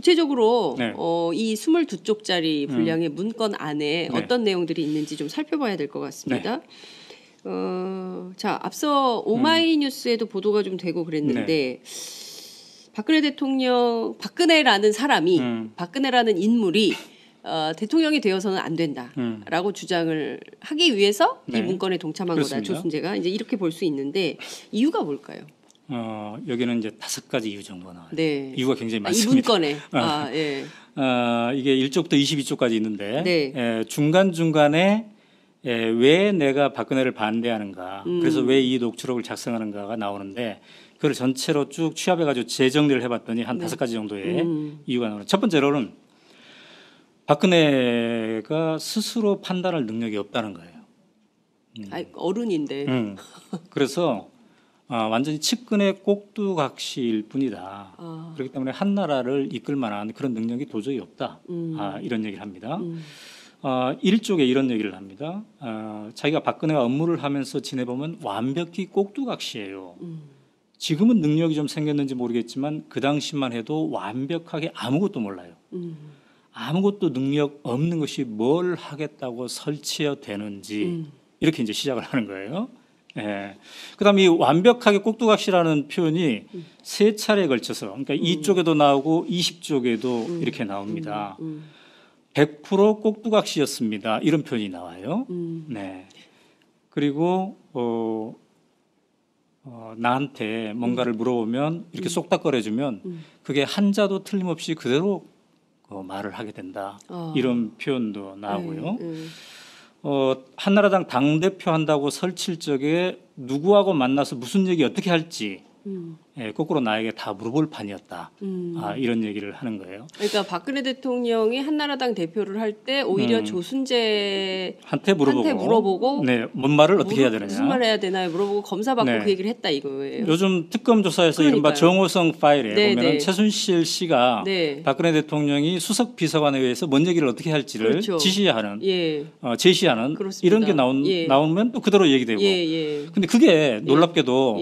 구체적으로 네. 이 22쪽짜리 분량의 문건 안에 네. 어떤 내용들이 있는지 좀 살펴봐야 될 것 같습니다. 자, 앞서 오마이뉴스에도 보도가 좀 되고 그랬는데 박근혜 대통령, 박근혜라는 사람이 박근혜라는 인물이 대통령이 되어서는 안 된다라고 주장을 하기 위해서 이 문건에 동참한 그렇습니다. 거다. 조순재가 이제 이렇게 볼 수 있는데 이유가 뭘까요? 여기는 이제 5가지 이유 정도 나와요. 네. 이유가 굉장히 이 많습니다. 문건에. 예. 이게 1쪽부터 22쪽까지 있는데 네. 중간중간에 왜 내가 박근혜를 반대하는가, 그래서 왜 이 녹취록을 작성하는가가 나오는데 그걸 전체로 쭉 취합해가지고 재정리를 해봤더니 한 5가지 정도의 이유가 나오는. 첫 번째로는 박근혜가 스스로 판단할 능력이 없다는 거예요. 어른인데. 그래서 완전히 측근의 꼭두각시일 뿐이다. 그렇기 때문에 한 나라를 이끌 만한 그런 능력이 도저히 없다. 이런 얘기를 합니다. 1쪽에 이런 얘기를 합니다. 자기가 박근혜와 업무를 하면서 지내보면 완벽히 꼭두각시예요. 지금은 능력이 좀 생겼는지 모르겠지만 그 당시만 해도 완벽하게 아무것도 몰라요. 아무것도 능력 없는 것이 뭘 하겠다고 설치어 되는지 이렇게 이제 시작을 하는 거예요. 그다음에 이 완벽하게 꼭두각시라는 표현이 3차례에 걸쳐서, 그러니까 2쪽에도 나오고 20쪽에도 이렇게 나옵니다. 100% 꼭두각시였습니다. 이런 표현이 나와요. 네. 그리고 나한테 뭔가를 물어보면 이렇게 쏙닥거려주면 그게 한자도 틀림없이 그대로 말을 하게 된다. 이런 표현도 나오고요. 한나라당 당대표 한다고 설칠 적에 누구하고 만나서 무슨 얘기 어떻게 할지 거꾸로 나에게 다 물어볼 판이었다. 이런 얘기를 하는 거예요. 그러니까 박근혜 대통령이 한나라당 대표를 할 때 오히려 조순재한테 물어보고 뭔 말을 어떻게 해야 되느냐, 무슨 말 해야 되나요 물어보고 검사받고 그 얘기를 했다 이거예요. 요즘 특검 조사에서 이른바 정호성 파일에 보면은 최순실 씨가 박근혜 대통령이 수석 비서관에 의해서 뭔 얘기를 어떻게 할지를 지시하는, 제시하는 그렇습니다. 이런 게 나오면 또 그대로 얘기되고. 근데 그게 놀랍게도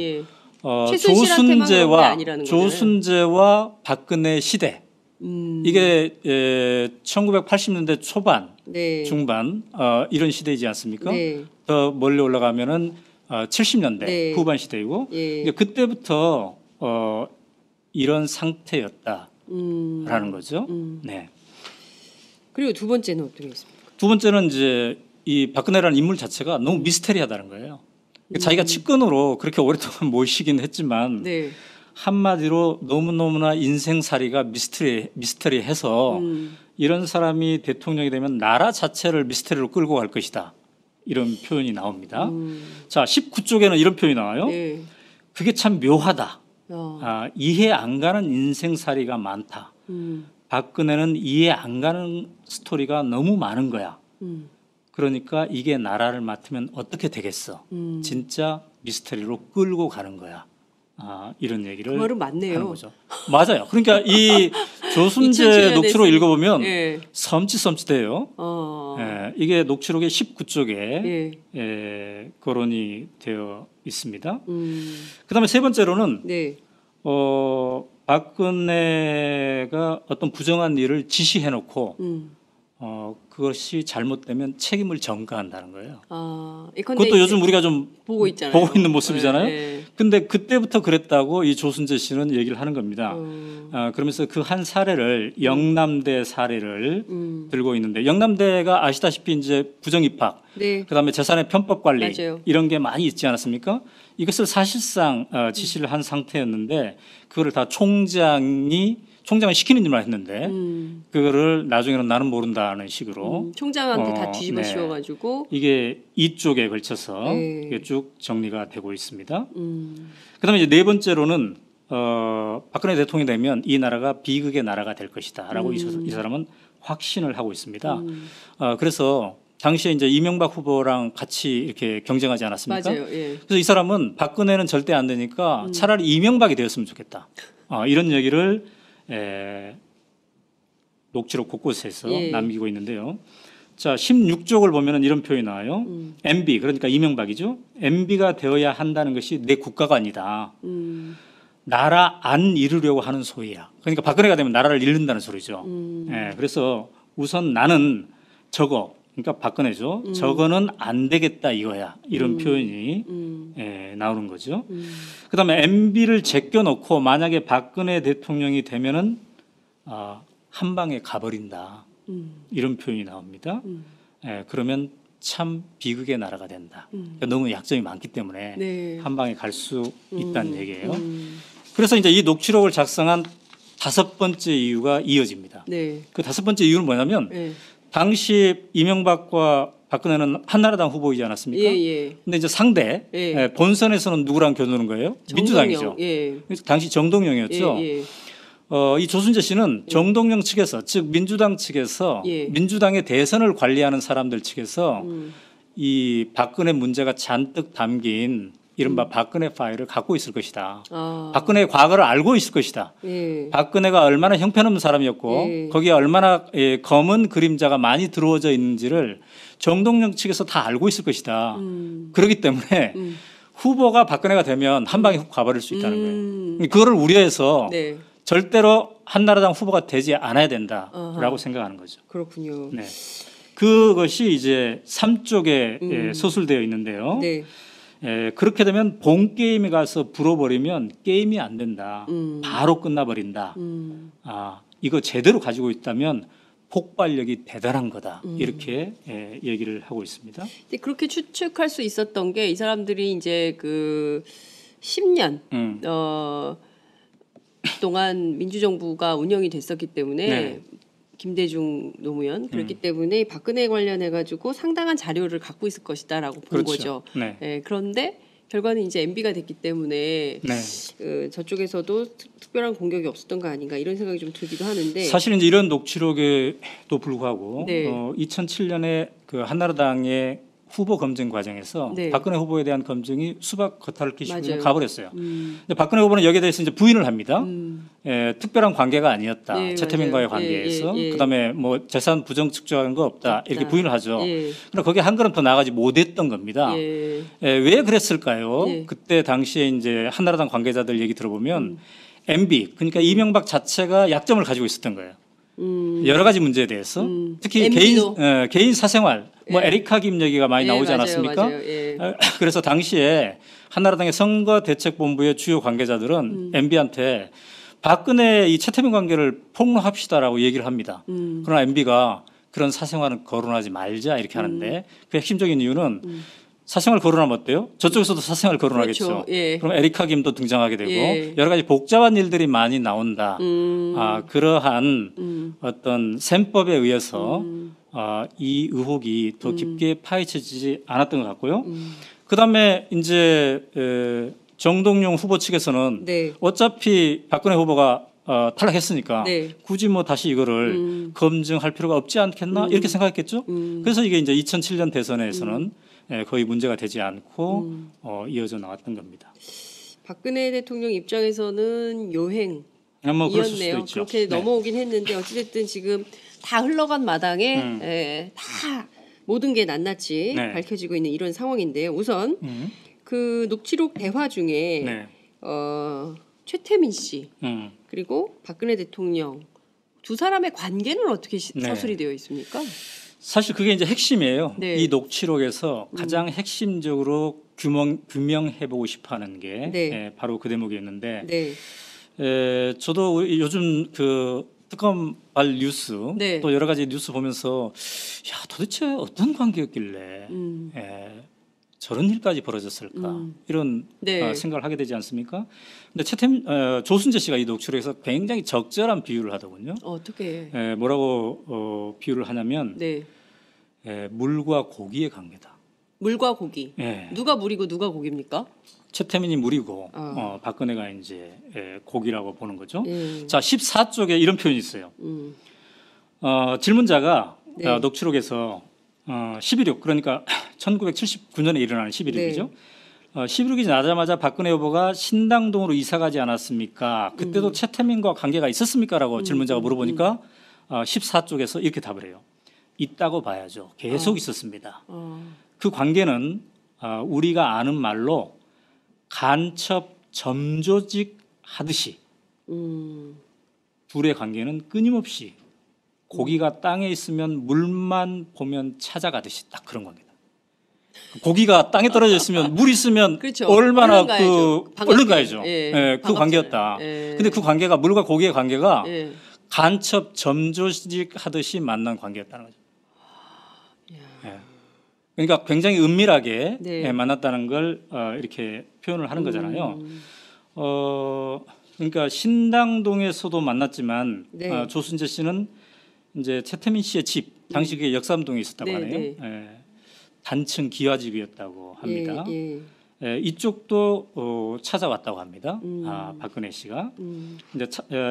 조순재와 박근혜 시대, 이게 1980년대 초반, 중반 이런 시대이지 않습니까? 더 멀리 올라가면은 70년대 후반 시대이고, 그때부터 이런 상태였다라는 거죠. 네. 그리고 두 번째는 어떻게 있습니까? 두 번째는 이제 이 박근혜라는 인물 자체가 너무 미스테리하다는 거예요. 자기가 측근으로 그렇게 오랫동안 모시긴 했지만 한마디로 너무너무나 인생살이가 미스터리해서 이런 사람이 대통령이 되면 나라 자체를 미스터리로 끌고 갈 것이다. 이런 표현이 나옵니다. 자, 19쪽에는 이런 표현이 나와요. 그게 참 묘하다. 이해 안 가는 인생살이가 많다. 박근혜는 이해 안 가는 스토리가 너무 많은 거야. 그러니까 이게 나라를 맡으면 어떻게 되겠어? 진짜 미스터리로 끌고 가는 거야. 이런 얘기를 그 말은 맞네요. 하는 거죠. 맞아요. 그러니까 이 조순재 녹취록 읽어보면 섬찟섬찟해요. 이게 녹취록의 19쪽에 거론이 되어 있습니다. 그다음에 세 번째로는 박근혜가 어떤 부정한 일을 지시해놓고 그것이 잘못되면 책임을 전가한다는 거예요. 그것도 요즘 우리가 좀 보고 있는 모습이잖아요. 근데 그때부터 그랬다고 이 조순재 씨는 얘기를 하는 겁니다. 그러면서 그 한 사례를 영남대 사례를 들고 있는데, 영남대가 아시다시피 이제 부정입학, 그다음에 재산의 편법 관리 이런 게 많이 있지 않았습니까? 이것을 사실상 지시를 한 상태였는데 그거를 다 총장은 시키는 일만 했는데 그거를 나중에는 나는 모른다는 식으로 총장한테 다 뒤집어 씌워가지고 이게 이쪽에 걸쳐서 이게 쭉 정리가 되고 있습니다. 그다음에 이제 네 번째로는 박근혜 대통령이 되면 이 나라가 비극의 나라가 될 것이다라고 이 사람은 확신을 하고 있습니다. 그래서 당시에 이제 이명박 후보랑 같이 이렇게 경쟁하지 않았습니까? 맞아요. 그래서 이 사람은 박근혜는 절대 안 되니까 차라리 이명박이 되었으면 좋겠다. 이런 얘기를 녹취록 곳곳에서 남기고 있는데요. 자, 16쪽을 보면은 이런 표현이 나와요. MB, 그러니까 이명박이죠. MB가 되어야 한다는 것이 내 국가가 아니다. 나라 안 잃으려고 하는 소리야. 그러니까 박근혜가 되면 나라를 잃는다는 소리죠. 예, 그래서 우선 나는 저거, 그러니까 박근혜죠. 저거는 안 되겠다 이거야. 이런 표현이 예, 나오는 거죠. 그다음에 MB를 제껴놓고 만약에 박근혜 대통령이 되면은 한 방에 가버린다. 이런 표현이 나옵니다. 예, 그러면 참 비극의 나라가 된다. 그러니까 너무 약점이 많기 때문에 네. 한 방에 갈 수 있다는 얘기예요. 그래서 이제 이 녹취록을 작성한 5번째 이유가 이어집니다. 네. 그 5번째 이유는 뭐냐면 네. 당시 이명박과 박근혜는 한나라당 후보이지 않았습니까? 예. 근데 이제 상대 예. 본선에서는 누구랑 겨누는 거예요? 정동영. 민주당이죠. 예. 그래서 당시 정동영이었죠. 예. 이 조순재 씨는 정동영 측에서 즉 민주당 측에서 예. 민주당의 대선을 관리하는 사람들 측에서 이 박근혜 문제가 잔뜩 담긴 이른바 박근혜 파일을 갖고 있을 것이다. 박근혜의 과거를 알고 있을 것이다. 예. 박근혜가 얼마나 형편없는 사람이었고 예. 거기에 얼마나 검은 그림자가 많이 들어오져 있는지를 정동영 측에서 다 알고 있을 것이다. 그렇기 때문에 후보가 박근혜가 되면 한 방에 훅 가버릴 수 있다는 거예요. 그거를 우려해서 네. 절대로 한나라당 후보가 되지 않아야 된다라고 생각하는 거죠. 그렇군요. 네. 그것이 이제 3쪽에 서술되어 있는데요. 네. 그렇게 되면 본 게임에 가서 불어버리면 게임이 안 된다. 바로 끝나버린다. 이거 제대로 가지고 있다면 폭발력이 대단한 거다. 이렇게 얘기를 하고 있습니다. 근데 그렇게 추측할 수 있었던 게 이 사람들이 이제 그 10년 동안 민주정부가 운영이 됐었기 때문에 네. 김대중 노무현 그렇기 때문에 박근혜 관련해 가지고 상당한 자료를 갖고 있을 것이다라고 본 그렇죠. 거죠. 네. 예, 그런데 결과는 이제 MB가 됐기 때문에 네. 저쪽에서도 특별한 공격이 없었던 거 아닌가 이런 생각이 좀 들기도 하는데 사실 이제 이런 녹취록에도 불구하고 네. 2007년에 그 한나라당의 후보 검증 과정에서 네. 박근혜 후보에 대한 검증이 수박 겉핥기 시키고 그냥 맞아요. 가버렸어요. 근데 박근혜 후보는 여기에 대해서 이제 부인을 합니다. 특별한 관계가 아니었다. 네, 최태민과의 맞아요. 관계에서 예. 그다음에 뭐 재산 부정 측정한 거 없다. 이렇게 부인을 하죠. 예. 그러나 거기에 한 걸음 더 나가지 못했던 겁니다. 예. 왜 그랬을까요? 예. 그때 당시에 이제 한나라당 관계자들 얘기 들어보면 MB 그러니까 이명박 자체가 약점을 가지고 있었던 거예요. 여러 가지 문제에 대해서 특히 MB도. 개인 사생활 뭐 예. 에리카 김 얘기가 많이 예, 나오지 맞아요, 않았습니까? 맞아요. 예. 그래서 당시에 한나라당의 선거대책본부의 주요 관계자들은 MB한테 박근혜 이 최태민 관계를 폭로합시다라고 얘기를 합니다. 그러나 MB가 그런 사생활은 거론하지 말자 이렇게 하는데 그 핵심적인 이유는 사생활 거론하면 어때요? 저쪽에서도 사생활 거론하겠죠. 그렇죠. 예. 그럼 에리카 김도 등장하게 되고 예. 여러 가지 복잡한 일들이 많이 나온다. 그러한 어떤 셈법에 의해서 이 의혹이 더 깊게 파헤쳐지지 않았던 것 같고요. 그다음에 이제 정동영 후보 측에서는 네. 어차피 박근혜 후보가 탈락했으니까 네. 굳이 뭐 다시 이거를 검증할 필요가 없지 않겠나 이렇게 생각했겠죠. 그래서 이게 이제 2007년 대선에서는 거의 문제가 되지 않고 이어져 나왔던 겁니다. 박근혜 대통령 입장에서는 요행 뭐 그럴 수도 이었네요. 있죠. 그렇게 네. 넘어오긴 했는데 어찌됐든 지금 다 흘러간 마당에 다 모든 게 낱낱이 네. 밝혀지고 있는 이런 상황인데요. 우선 그 녹취록 대화 중에 네. 최태민 씨 음. 그리고 박근혜 대통령 두 사람의 관계는 어떻게 네. 서술이 되어 있습니까? 사실 그게 이제 핵심이에요. 네. 이 녹취록에서 가장 핵심적으로 규명해보고 싶어하는 게 네. 바로 그 대목이었는데 네. 저도 요즘 그 특검발 뉴스 네. 또 여러 가지 뉴스 보면서 야 도대체 어떤 관계였길래 저런 일까지 벌어졌을까 이런 네. 생각을 하게 되지 않습니까? 근데 조순재 씨가 이 녹취록에서 굉장히 적절한 비유를 하더군요. 어떻게? 뭐라고 비유를 하냐면 네. 물과 고기의 관계다. 물과 고기. 예. 누가 물이고 누가 고기입니까? 최태민이 물이고 박근혜가 이제 고기라고 보는 거죠. 예. 자 14쪽에 이런 표현이 있어요. 질문자가 네. 녹취록에서 11.6 그러니까 1979년에 일어나는 11.6이죠. 11.6이 나자마자 박근혜 후보가 신당동으로 이사 가지 않았습니까? 그때도 최태민과 관계가 있었습니까?라고 질문자가 물어보니까 14쪽에서 이렇게 답을 해요. 있다고 봐야죠. 계속 있었습니다. 그 관계는 우리가 아는 말로 간첩 점조직 하듯이 음. 둘의 관계는 끊임없이 고기가 땅에 있으면 물만 보면 찾아가듯이 딱 그런 관계다. 고기가 땅에 떨어져 있으면 물 있으면 그렇죠. 얼마나 얼른 가야죠. 얼른 가야죠. 예. 예, 그 관계였다. 예. 근데 그 관계가 물과 고기의 관계가 예. 간첩 점조직 하듯이 만난 관계였다는 거죠. 예. 그러니까 굉장히 은밀하게 네. 예, 만났다는 걸 이렇게 표현을 하는 거잖아요. 그러니까 신당동에서도 만났지만 네. 조순재 씨는 이제 최태민 씨의 집 당시 그게 역삼동에 있었다고 네, 하네요. 네. 예. 단층 기와집이었다고 합니다. 예. 예, 이쪽도 찾아왔다고 합니다. 박근혜 씨가 이제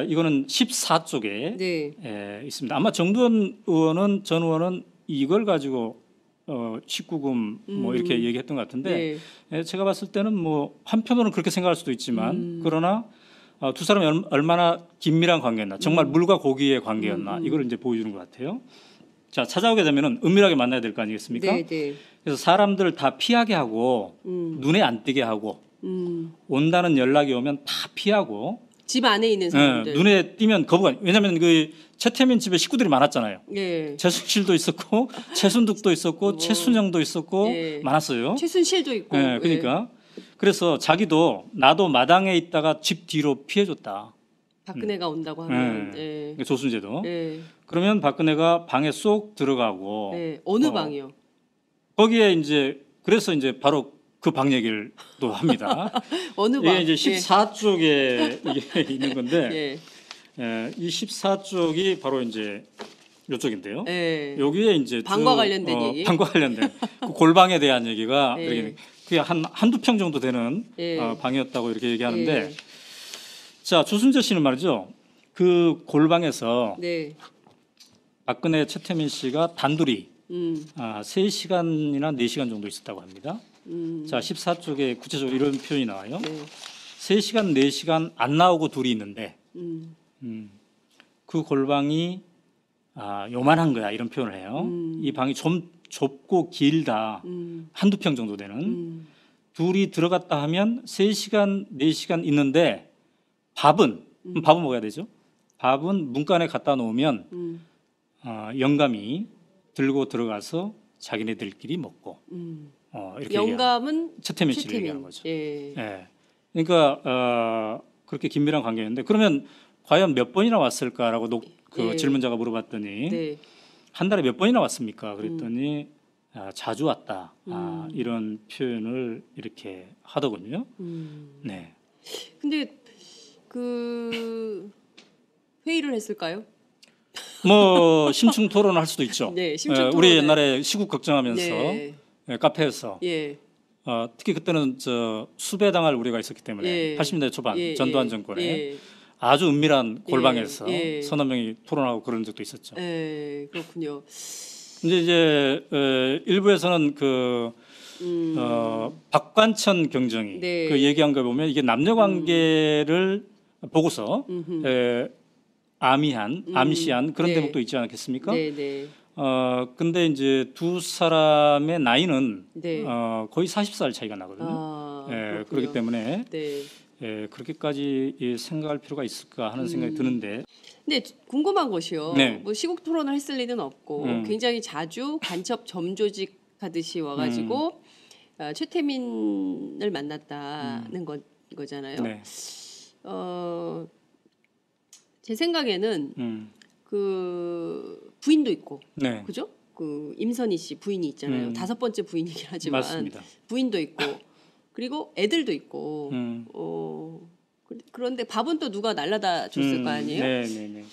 이거는 14쪽에 네. 있습니다. 아마 정두원 의원은 전 의원은 이걸 가지고 19금 뭐 이렇게 얘기했던 것 같은데 네. 제가 봤을 때는 뭐 한편으로는 그렇게 생각할 수도 있지만 그러나 두 사람이 얼마나 긴밀한 관계였나, 정말 물과 고기의 관계였나 이걸 이제 보여주는 것 같아요. 자, 찾아오게 되면은 은밀하게 만나야 될 거 아니겠습니까? 네, 네. 그래서 사람들 다 피하게 하고 눈에 안 띄게 하고 온다는 연락이 오면 다 피하고 집 안에 있는 사람들. 눈에 띄면 거부가. 왜냐하면 그 최태민 집에 식구들이 많았잖아요. 예. 최순실도 있었고 최순득도 있었고 최순영도 있었고 예. 많았어요. 최순실도 있고. 예, 그러니까 그래서 자기도 나도 마당에 있다가 집 뒤로 피해줬다. 박근혜가 온다고 하면. 예. 그러니까 조순재도. 예. 그러면 박근혜가 방에 쏙 들어가고 네. 어느 방이요? 거기에 이제 그래서 이제 바로 그 방 얘기를 또 합니다. 어느 방? 이게 이제 14쪽에 이게 있는 건데 예. 이 14쪽이 바로 이제 이쪽인데요. 예. 여기에 이제 방과 관련된 얘기. 방과 관련된 그 골방에 대한 얘기가 예. 이렇게 그게 한두 평 정도 되는 예. 방이었다고 이렇게 얘기하는데 예. 자, 조순재 씨는 말이죠. 그 골방에서 네. 박근혜 최태민 씨가 단둘이 3시간이나 4시간 정도 있었다고 합니다. 자, 14쪽에 구체적으로 이런 표현이 나와요. 네. 3시간, 4시간 안 나오고 둘이 있는데 그 골방이 요만한 거야 이런 표현을 해요. 이 방이 좀 좁고 길다. 한두 평 정도 되는. 둘이 들어갔다 하면 3시간, 4시간 있는데 밥은 먹어야 되죠. 밥은 문간에 갖다 놓으면 영감이 들고 들어가서 자기네들끼리 먹고 이렇게 영감은 최태민 씨를 얘기하는 거죠. 예. 예. 그러니까 그렇게 긴밀한 관계였는데 그러면 과연 몇 번이나 왔을까라고 그 예. 질문자가 물어봤더니 네. 한 달에 몇 번이나 왔습니까? 그랬더니 자주 왔다. 이런 표현을 이렇게 하더군요. 네. 근데 그 회의를 했을까요? 뭐 심층 토론을 할 수도 있죠. 네, 심층 우리 토론을. 옛날에 시국 걱정하면서 네. 카페에서 예. 특히 그때는 수배당할 우려가 있었기 때문에 예. 80년대 초반 예. 전두환 예. 정권에 예. 아주 은밀한 골방에서 예. 서너 명이 토론하고 그런 적도 있었죠. 예. 그렇군요. 이제 일부에서는 박관천 경정이 네. 그 얘기한 걸 보면 이게 남녀 관계를 보고서 암시한 그런 네. 대목도 있지 않겠습니까? 네, 네. 근데 이제 두 사람의 나이는 네. 거의 40살 차이가 나거든요. 그렇군요. 그렇기 때문에 네. 그렇게까지 생각할 필요가 있을까 하는 생각이 드는데. 근데 궁금한 것이요. 네. 뭐 시국 토론을 했을 리는 없고 굉장히 자주 간첩 점조직 하듯이 와가지고 최태민을 만났다는 거잖아요. 네. 제 생각에는 그 부인도 있고, 네. 그죠? 그 임선희 씨 부인이 있잖아요. 5번째 부인이긴 하지만 맞습니다. 부인도 있고, 그리고 애들도 있고. 그런데 밥은 또 누가 날라다 줬을 거 아니에요? 네.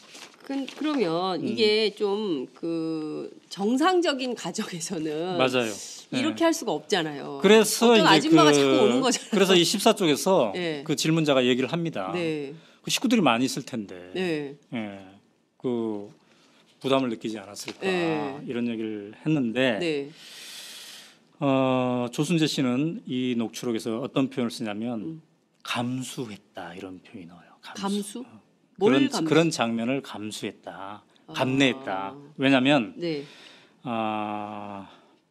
그러면 이게 좀 그 정상적인 가정에서는 맞아요. 이렇게 할 수가 없잖아요. 그래서 어떤 이제 아줌마가 자꾸 오는 거잖아요. 그래서 이 14쪽에서 네. 그 질문자가 얘기를 합니다. 네. 그 식구들이 많이 있을 텐데, 네. 그 부담을 느끼지 않았을까 네. 이런 얘기를 했는데, 네. 조순재 씨는 이 녹취록에서 어떤 표현을 쓰냐면 감수했다 이런 표현이 나와요. 감수? 뭘 감수? 그런 장면을 감수했다, 감내했다. 왜냐하면 네.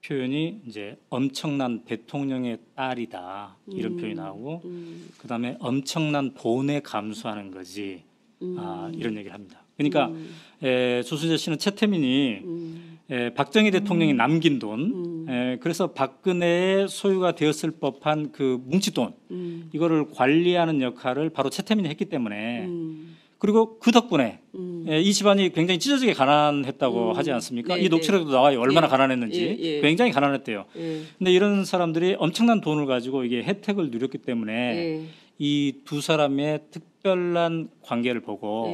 표현이 이제 엄청난 대통령의 딸이다 이런 표현이 나오고 그다음에 엄청난 돈에 감수하는 거지 이런 얘기를 합니다. 그러니까 조순재 씨는 최태민이 박정희 대통령이 남긴 돈 그래서 박근혜의 소유가 되었을 법한 그 뭉칫돈 이거를 관리하는 역할을 바로 최태민이 했기 때문에 그리고 그 덕분에 이 집안이 굉장히 찢어지게 가난했다고 하지 않습니까? 이 녹취록도 나와요. 얼마나 가난했는지. 굉장히 가난했대요. 근데 이런 사람들이 엄청난 돈을 가지고 이게 혜택을 누렸기 때문에 이 두 사람의 특별한 관계를 보고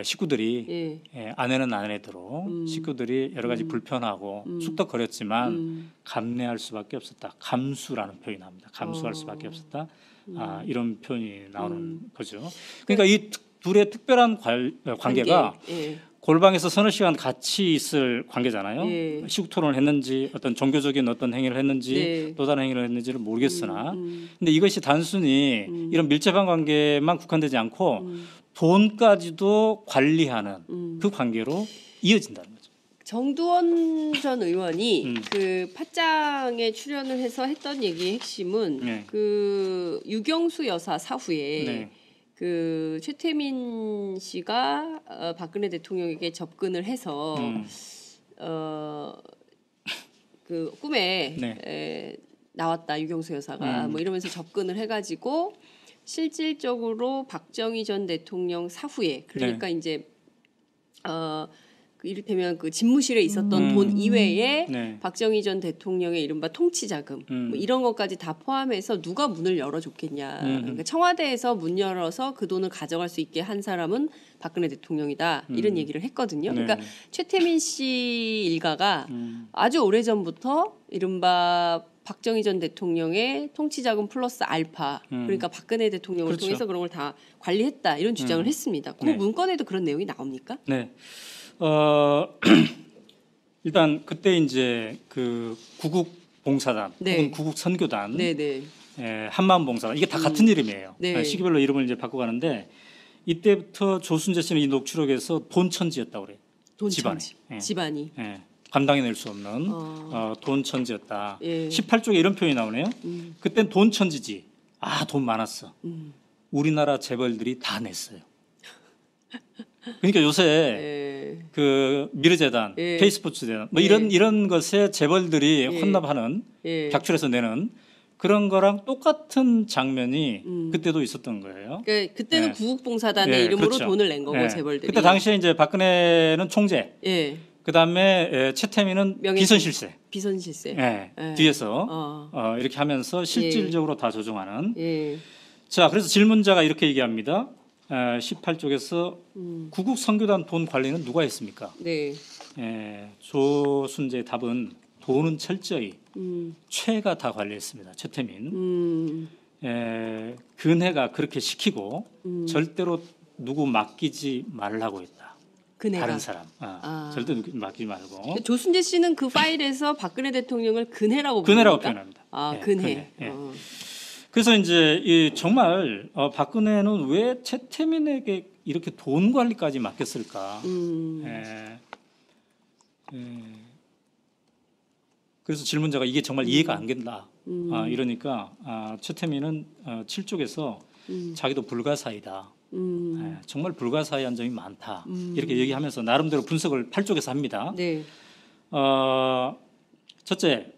식구들이 아내는 아내대로 식구들이 여러 가지 불편하고 쑥덕거렸지만 감내할 수밖에 없었다. 감수라는 표현이 나옵니다. 감수할 수밖에 없었다. 이런 표현이 나오는 거죠. 그러니까 이 둘의 특별한 관계가 골방에서 서너 시간 같이 있을 관계잖아요. 시국 토론을 했는지 어떤 종교적인 어떤 행위를 했는지 또 다른 행위를 했는지를 모르겠으나 근데 이것이 단순히 이런 밀접한 관계만 국한되지 않고 돈까지도 관리하는 그 관계로 이어진다는 거죠. 정두원 전 의원이 그 팟짱에 출연을 해서 했던 얘기의 핵심은 그 유경수 여사 사후에 그 최태민 씨가 박근혜 대통령에게 접근을 해서 그 꿈에 나왔다 유경수 여사가 뭐 이러면서 접근을 해가지고 실질적으로 박정희 전 대통령 사후에 그러니까 이제 그 이를테면 그 집무실에 있었던 돈 이외에 박정희 전 대통령의 이른바 통치자금 뭐 이런 것까지 다 포함해서 누가 문을 열어줬겠냐. 그러니까 청와대에서 문 열어서 그 돈을 가져갈 수 있게 한 사람은 박근혜 대통령이다. 이런 얘기를 했거든요. 그러니까 최태민 씨 일가가 아주 오래전부터 이른바 박정희 전 대통령의 통치자금 플러스 알파 그러니까 박근혜 대통령을 통해서 그런 걸 다 관리했다. 이런 주장을 했습니다. 그 문건에도 그런 내용이 나옵니까? 네. 일단 그때 이제 그 구국 봉사단 혹은 구국 선교단, 한마음 봉사단 이게 다 같은 이름이에요. 시기별로 이름을 이제 바꿔가는데 이때부터 조순재 씨는 이 녹취록에서 돈천지였다고 그래요. 돈천지. 집안이. 감당해낼 수 없는 돈천지였다. 18쪽에 이런 표현이 나오네요. 그땐 돈천지지. 돈 많았어. 우리나라 재벌들이 다 냈어요. 그러니까 요새 그 미르재단, K스포츠재단 뭐 이런 것에 재벌들이 혼납하는 객출해서 내는 그런 거랑 똑같은 장면이 그때도 있었던 거예요. 그러니까 그때는 구국봉사단의 이름으로 돈을 낸 거고 재벌들이. 그때 당시에 이제 박근혜는 총재, 그다음에 최태민은 비선실세. 뒤에서 이렇게 하면서 실질적으로 다 조종하는. 자, 그래서 질문자가 이렇게 얘기합니다. 18쪽에서 구국 선교단 돈 관리는 누가 했습니까? 조순재의 답은 돈은 철저히 최가 다 관리했습니다. 최태민. 근혜가 그렇게 시키고 절대로 누구 맡기지 말라고 했다. 근혜가? 다른 사람. 절대 누구 맡기지 말고. 조순재 씨는 그 파일에서 박근혜 대통령을 근혜라고 표현합니다. 근혜. 그래서 이제 정말 박근혜는 왜 최태민에게 이렇게 돈 관리까지 맡겼을까? 그래서 질문자가 이게 정말 이해가 안 된다. 이러니까 최태민은 7쪽에서 자기도 불가사의다. 정말 불가사의한 점이 많다. 이렇게 얘기하면서 나름대로 분석을 8쪽에서 합니다. 첫째,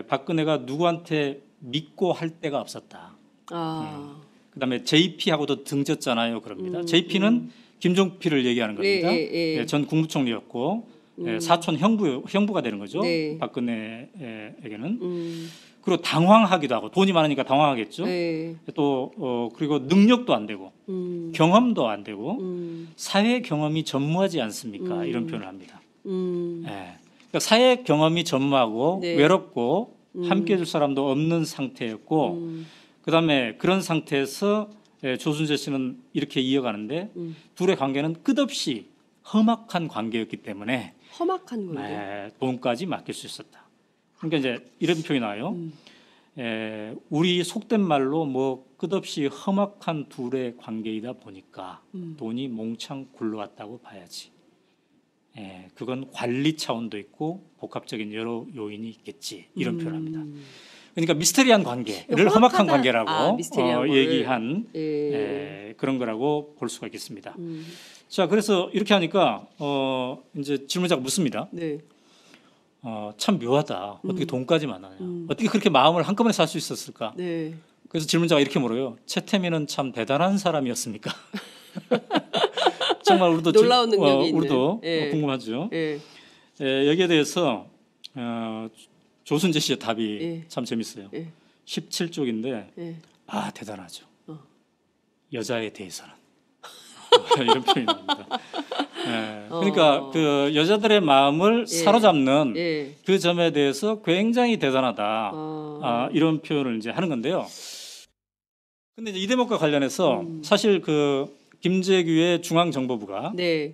박근혜가 누구한테 믿고 할 데가 없었다. 그다음에 JP하고도 등졌잖아요. 그럽니다. JP는 김종필을 얘기하는 겁니다. 전 국무총리였고 사촌 형부가 되는 거죠. 박근혜에게는. 그리고 당황하기도 하고 돈이 많으니까 당황하겠죠. 또 그리고 능력도 안 되고 경험도 안 되고 사회 경험이 전무하지 않습니까? 이런 표현을 합니다. 그러니까 사회 경험이 전무하고 외롭고 함께 해줄 사람도 없는 상태였고 그다음에 그런 상태에서 조순재 씨는 이렇게 이어가는데 둘의 관계는 끝없이 험악한 관계였기 때문에 험악한 관계. 돈까지 맡길 수 있었다. 그러니까 이제 이런 표현이 나와요. 우리 속된 말로 뭐 끝없이 험악한 둘의 관계이다 보니까 돈이 몽창 굴러왔다고 봐야지. 그건 관리 차원도 있고 복합적인 여러 요인이 있겠지 이런 표현합니다. 그러니까 미스테리한 관계를 험악한 관계라고 얘기한 그런 거라고 볼 수가 있겠습니다. 자, 그래서 이렇게 하니까 이제 질문자가 묻습니다. 네. 참 묘하다. 어떻게 돈까지 만나냐. 어떻게 그렇게 마음을 한꺼번에 살 수 있었을까. 네. 그래서 질문자가 이렇게 물어요. 최태민은 참 대단한 사람이었습니까? 정말 우리도 놀라운 능력이 우리도 있는. 궁금하죠. 예. 여기에 대해서 조순재 씨의 답이 예. 참 재밌어요. 예. 17쪽인데 예. 아 대단하죠. 여자에 대해서는 이런 표현이 나옵니다. 그러니까 그 여자들의 마음을 사로잡는 그 점에 대해서 굉장히 대단하다. 이런 표현을 이제 하는 건데요. 근데 이제 이 대목과 관련해서 사실 그 김재규의 중앙정보부가 네.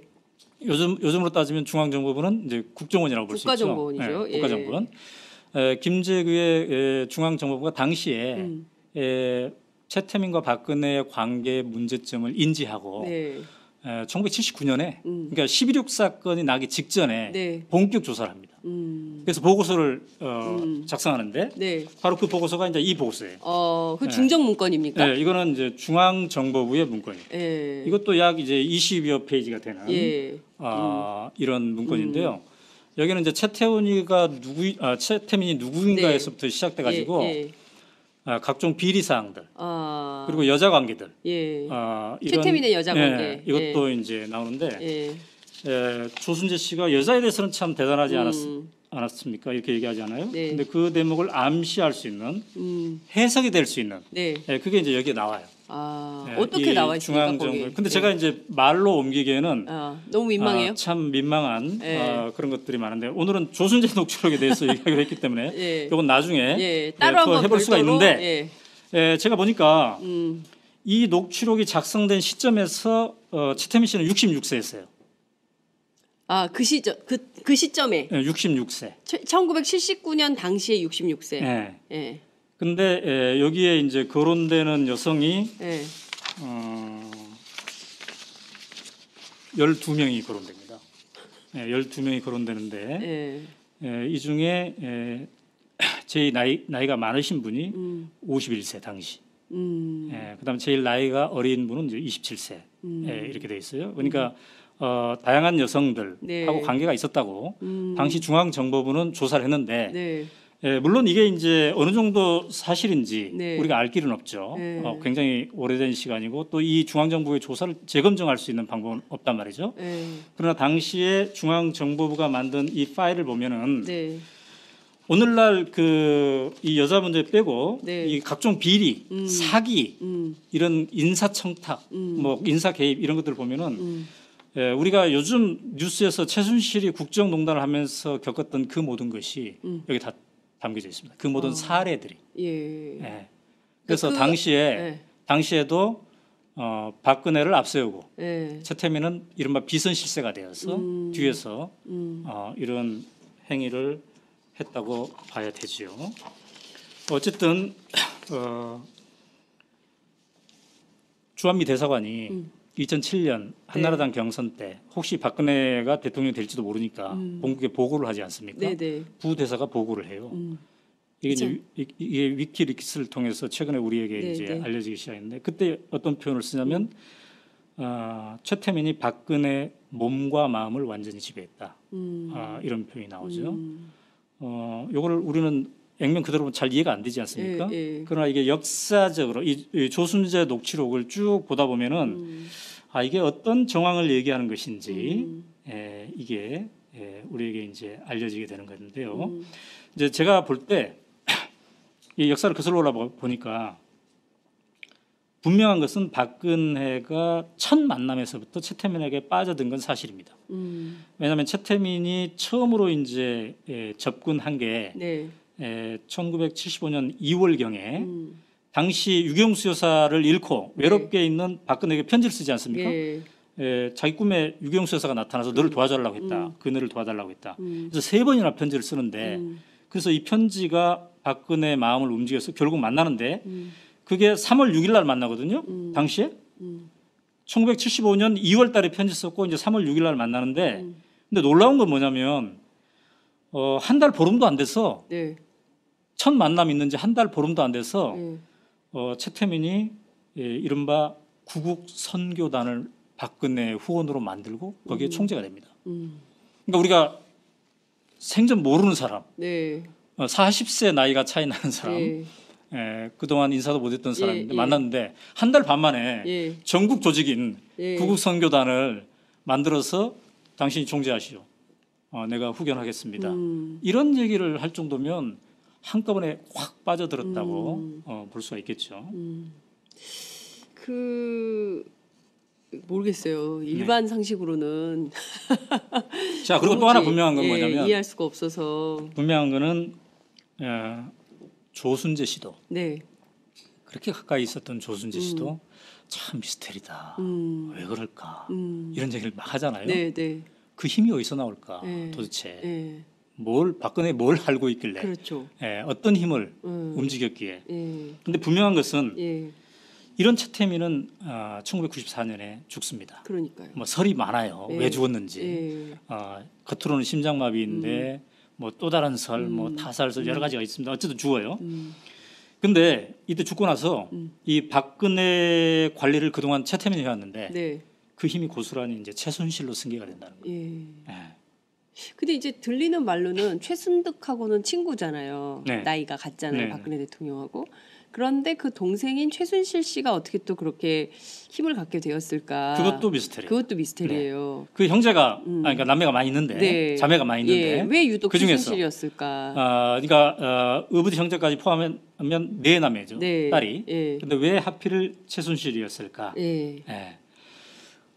요즘으로 따지면 중앙정보부는 이제 국정원이라고 볼 수 있죠. 국가정보원이죠. 국가정보원. 김재규의 중앙정보부가 당시에 최태민과 박근혜의 관계 문제점을 인지하고 1979년에 그러니까 11.6 사건이 나기 직전에 본격 조사를 합니다. 그래서 보고서를 작성하는데 바로 그 보고서가 이제 이 보고서예요. 그 중정 문건입니까? 네, 이거는 이제 중앙정보부의 문건이에요. 이것도 약 이제 20여 페이지가 되는 이런 문건인데요. 여기는 이제 최태민이 누구인가에서부터 시작돼 가지고 각종 비리 사항들 그리고 여자 관계들 최태민의 여자 관계 이것도 이제 나오는데 조순재 씨가 여자에 대해서는 참 대단하지 않았습니까? 이렇게 얘기하잖아요. 근데 그 대목을 암시할 수 있는 해석이 될 수 있는 그게 이제 여기에 나와요. 어떻게 나와 있습니까? 거기? 근데 제가 이제 말로 옮기기에는 너무 민망해요. 참 민망한 그런 것들이 많은데 오늘은 조순재 녹취록에 대해서 얘기하기로 했기 때문에 이건 나중에 따로 한번 해볼 수가 별도로, 있는데 제가 보니까 이 녹취록이 작성된 시점에서 최태민 씨는 66세였어요. 그 시점 그 시점에 66세. 1979년 당시에 66세. 근데 여기에 이제 거론되는 여성이 12명이 거론됩니다. 12명이 거론되는데 이 중에 제일 나이가 많으신 분이 51세 당시. 그다음에 제일 나이가 어린 분은 이제 27세. 이렇게 돼 있어요. 그러니까 다양한 여성들하고 관계가 있었다고 당시 중앙정보부는 조사를 했는데 물론 이게 이제 어느 정도 사실인지 우리가 알 길은 없죠. 굉장히 오래된 시간이고 또 이 중앙정보부의 조사를 재검증할 수 있는 방법은 없단 말이죠. 그러나 당시에 중앙정보부가 만든 이 파일을 보면은 오늘날 이 여자 문제 빼고 이 각종 비리, 사기 이런 인사청탁, 뭐 인사 개입 이런 것들을 보면은 우리가 요즘 뉴스에서 최순실이 국정농단을 하면서 겪었던 그 모든 것이 여기 다 담겨져 있습니다. 그 모든 사례들이. 그래서 당시에도 박근혜를 앞세우고 최태민은 이른바 비선실세가 되어서 뒤에서 이런 행위를 했다고 봐야 되지요. 어쨌든 주한미 대사관이 2007년 한나라당 경선 때 혹시 박근혜가 대통령이 될지도 모르니까 본국에 보고를 하지 않습니까? 부대사가 보고를 해요. 이게 위키리크스를 통해서 최근에 우리에게 이제 알려지기 시작했는데 그때 어떤 표현을 쓰냐면 최태민이 박근혜 몸과 마음을 완전히 지배했다. 이런 표현이 나오죠. 요거를 우리는 액면 그대로 잘 이해가 안 되지 않습니까? 그러나 이게 역사적으로 이 조순재 녹취록을 쭉 보다 보면은 이게 어떤 정황을 얘기하는 것인지 이게 우리에게 이제 알려지게 되는 건데요. 이제 제가 볼 때 이 역사를 거슬러 보니까 분명한 것은 박근혜가 첫 만남에서부터 최태민에게 빠져든 건 사실입니다. 왜냐하면 최태민이 처음으로 이제 접근한 게 1975년 2월경에 당시 유경수 여사를 잃고 외롭게 있는 박근혜에게 편지를 쓰지 않습니까? 자기 꿈에 유경수 여사가 나타나서 너를 도와달라고 했다. 그녀를 도와달라고 했다. 그래서 3번이나 편지를 쓰는데 그래서 이 편지가 박근혜의 마음을 움직여서 결국 만나는데 그게 3월 6일 날 만나거든요. 당시에 1975년 2월 달에 편지 썼고 이제 3월 6일 날 만나는데 근데 놀라운 건 뭐냐면 한 달 보름도 안 돼서 네. 첫 만남 있는 지 한 달 보름도 안 돼서 네. 최태민이 이른바 구국 선교단을 박근혜 후원으로 만들고 거기에 총재가 됩니다. 그러니까 우리가 생전 모르는 사람, 네. 40세 나이가 차이 나는 사람, 네. 그동안 인사도 못했던 사람인데 예. 만났는데 한 달 반 만에 예. 전국 조직인 예. 구국 선교단을 만들어서 당신이 총재하시오. 내가 후견하겠습니다. 이런 얘기를 할 정도면 한꺼번에 확 빠져들었다고 볼 수가 있겠죠. 모르겠어요. 일반 상식으로는 자, 그리고 또 하나 도무지, 분명한 건 뭐냐면 이해할 수가 없어서. 분명한 거는 조순재 씨도 네. 그렇게 가까이 있었던 조순재 씨도 참 미스테리다. 왜 그럴까? 이런 얘기를 막 하잖아요. 네, 네. 그 힘이 어디서 나올까? 네. 도대체 네. 박근혜 뭘 알고 있길래 그렇죠. 어떤 힘을 움직였기에. 예. 근데 분명한 것은 예. 이런 최태민은 1994년에 죽습니다. 그러니까요. 뭐 설이 많아요. 예. 왜 죽었는지. 예. 겉으로는 심장마비인데 뭐 또 다른 설, 뭐 타살설 여러 가지가 있습니다. 어쨌든 죽어요. 근데 이때 죽고 나서 이 박근혜 관리를 그동안 최태민이 해왔는데 네. 그 힘이 고스란히 이제 최순실로 승계가 된다는 거예요. 예. 예. 근데 이제 들리는 말로는 최순득하고는 친구잖아요. 네. 나이가 같잖아요. 네. 박근혜 대통령하고. 그런데 그 동생인 최순실 씨가 어떻게 또 그렇게 힘을 갖게 되었을까? 그것도 미스테리. 그것도 미스테리예요. 그 형제가 그러니까 남매가 많이 있는데 네. 자매가 많이 있는데 예. 왜 유독 그 중에서 최순실이었을까? 그러니까 의붓이 형제까지 포함하면 네 남매죠. 네. 딸이. 예. 근데 왜 하필 최순실이었을까? 예. 예.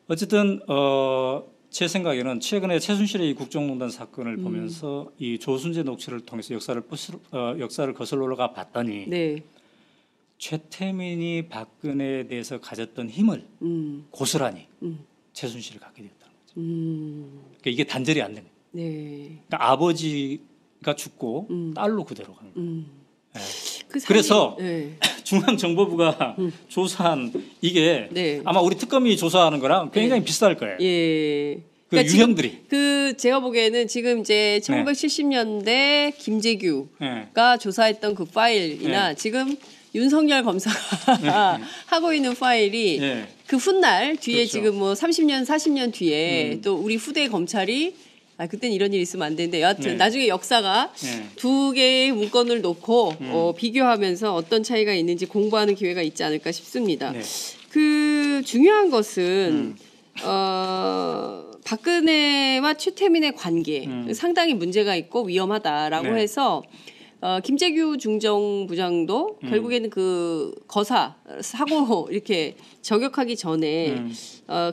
어쨌든 제 생각에는 최근에 최순실의 이 국정농단 사건을 보면서 이 조순재 녹취를 통해서 역사를 거슬러 올라가 봤더니 네. 최태민이 박근혜에 대해서 가졌던 힘을 고스란히 최순실이 갖게 되었다는 거죠. 그러니까 이게 단절이 안 되는 거예요. 네. 그러니까 아버지가 죽고 딸로 그대로 간 거예요. 예. 그래서 중앙정보부가 조사한 이게 네. 아마 우리 특검이 조사하는 거랑 굉장히 비슷할 거예요. 예. 그 유형들이. 제가 보기에는 지금 이제 1970년대 김재규가 조사했던 그 파일이나 지금 윤석열 검사가 하고 있는 파일이 그 훗날 뒤에 그렇죠. 지금 뭐 30년, 40년 뒤에 또 우리 후대 검찰이 그땐 이런 일이 있으면 안 되는데 여하튼 나중에 역사가 두 개의 문건을 놓고 비교하면서 어떤 차이가 있는지 공부하는 기회가 있지 않을까 싶습니다. 그 중요한 것은 박근혜와 최태민의 관계 상당히 문제가 있고 위험하다라고 해서 김재규 중정부장도 결국에는 그 거사 사고 이렇게 저격하기 전에